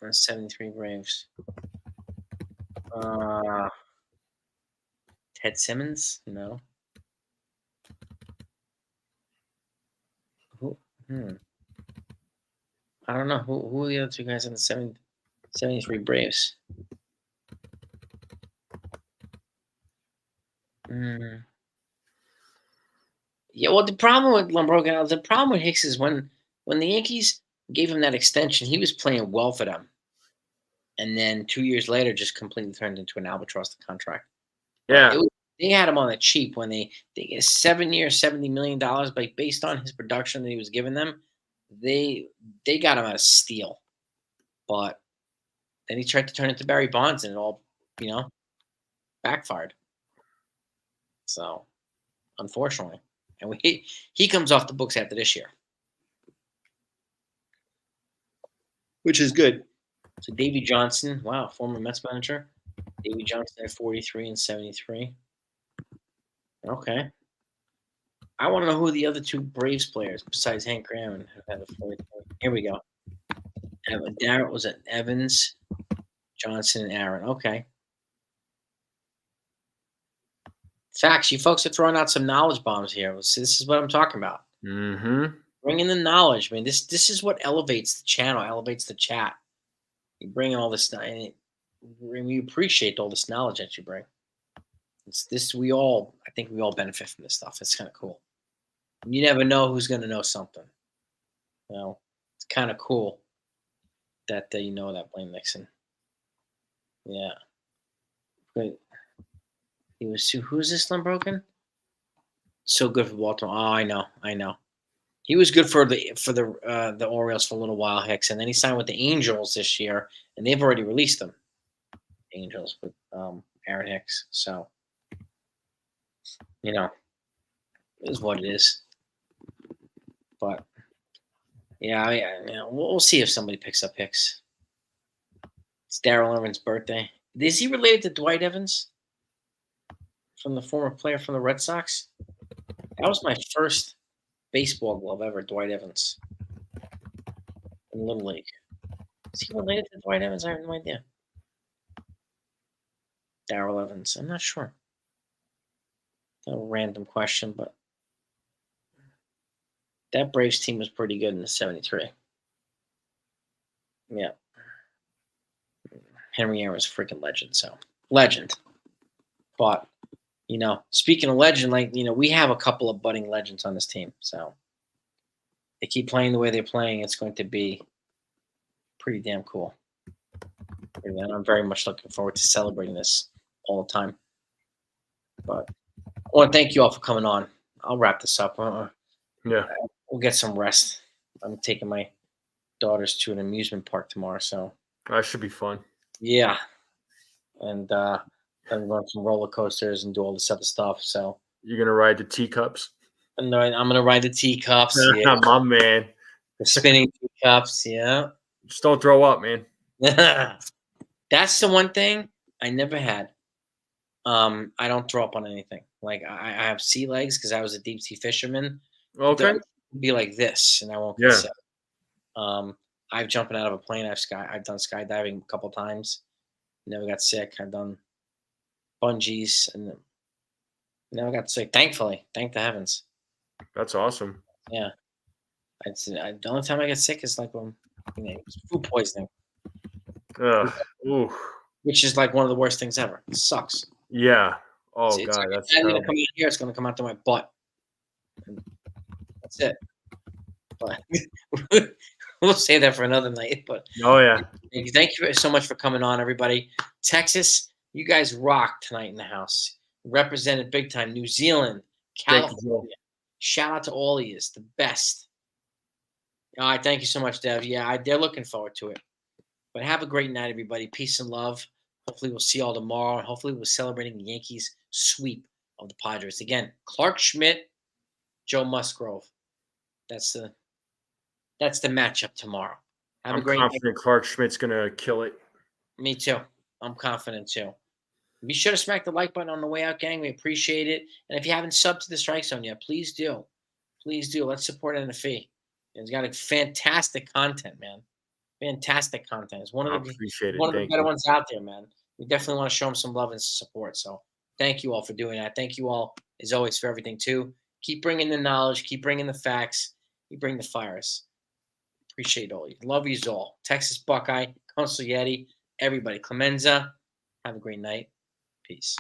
the 73 Braves. Ted Simmons? No. Who? I don't know. Who are the other 2 guys in the 73 Braves? Yeah, well, the problem with Hicks is when the Yankees gave him that extension, he was playing well for them. And then 2 years later, just completely turned into an albatross contract. Yeah. They had him on the cheap when they get 7 years, $70 million, but based on his production that he was giving them, they got him at a steal. But then he tried to turn it to Barry Bonds, and it all, backfired. So, unfortunately. And he comes off the books after this year, which is good. So Davey Johnson, wow, former Mets manager. Davey Johnson at 43 and 73. Okay. I want to know who the other 2 Braves players besides Hank Aaron have had the 43. Here we go. Darrett was at Evans, Johnson, and Aaron. Okay. Facts. You folks are throwing out some knowledge bombs here. This is what I'm talking about. Mm-hmm. Bring in the knowledge. I mean, this is what elevates the channel, elevates the chat. You bring all this, and we appreciate all this knowledge that you bring. I think we all benefit from this stuff. It's kind of cool. You never know who's going to know something. It's kind of cool that you know that Blaine Nixon. Yeah. Wait. Who's this Unbroken? So good for Baltimore. Oh, I know. He was good for the Orioles for a little while, Hicks, and then he signed with the Angels this year, and they've already released him. Angels with Aaron Hicks. So, it is what it is. But yeah, we'll see if somebody picks up Hicks. It's Darrell Evans' birthday. Is he related to Dwight Evans? From the former player from the Red Sox? That was my first baseball glove ever, Dwight Evans. In Little League. Is he related to Dwight Evans? I have no idea. Darrell Evans. I'm not sure. A random question, but that Braves team was pretty good in the 73. Yeah. Henry Aaron's a freaking legend, so. Legend. But, speaking of legend, we have a couple of budding legends on this team, so. They keep playing the way they're playing, it's going to be pretty damn cool. And I'm very much looking forward to celebrating this all the time. But I want to thank you all for coming on. I'll wrap this up. Yeah. We'll get some rest. I'm taking my daughters to an amusement park tomorrow, so. That should be fun. Yeah. And then run some roller coasters and do all this other stuff, so. You're going to ride the teacups? And I'm going to ride the teacups. Yeah. My man. The spinning teacups, yeah. Just don't throw up, man. That's the one thing I never had. I don't throw up on anything. Like I have sea legs because I was a deep sea fisherman. But they'll Okay. be like this, and I won't get Yeah, sick. I've jumping out of a plane. I've done skydiving a couple times. Never got sick. I've done bungees and never got sick. Thankfully, thank the heavens. that's awesome. Yeah, the only time I get sick is like when it's food poisoning, Ugh. Ooh. which is like one of the worst things ever. It sucks. Yeah. Oh It's God, like that's it's not gonna terrible. come out here. It's gonna come out to my butt. And that's it. But we'll save that for another night. But Oh yeah. thank you so much for coming on, everybody. Texas, you guys rock tonight in the house. Represented big time. New Zealand, Thank you, California. Joe. Shout out to all of you. The best. All right, thank you so much, Dev. Yeah, they're looking forward to it. But have a great night, everybody. Peace and love. Hopefully, we'll see you all tomorrow. And hopefully, we're celebrating the Yankees' sweep of the Padres. Again, Clark Schmidt, Joe Musgrove. That's the matchup tomorrow. Have a I'm great night. confident Clark Schmidt's gonna kill it. Me too. I'm confident too. Be sure to smack the like button on the way out, gang. We appreciate it. And if you haven't subbed to the Strike Zone yet, please do. Please do. Let's support NFE. It's got a fantastic content, man. Fantastic content. It's I appreciate it. one of the Thank better you. ones out there, man. We definitely want to show them some love and support. So thank you all for doing that. Thank you all, as always, for everything too. Keep bringing the knowledge. Keep bringing the facts. Keep bringing the fires. Appreciate all you. Love you all. Texas Buckeye, Consul Yeti, everybody. Clemenza. Have a great night. Peace.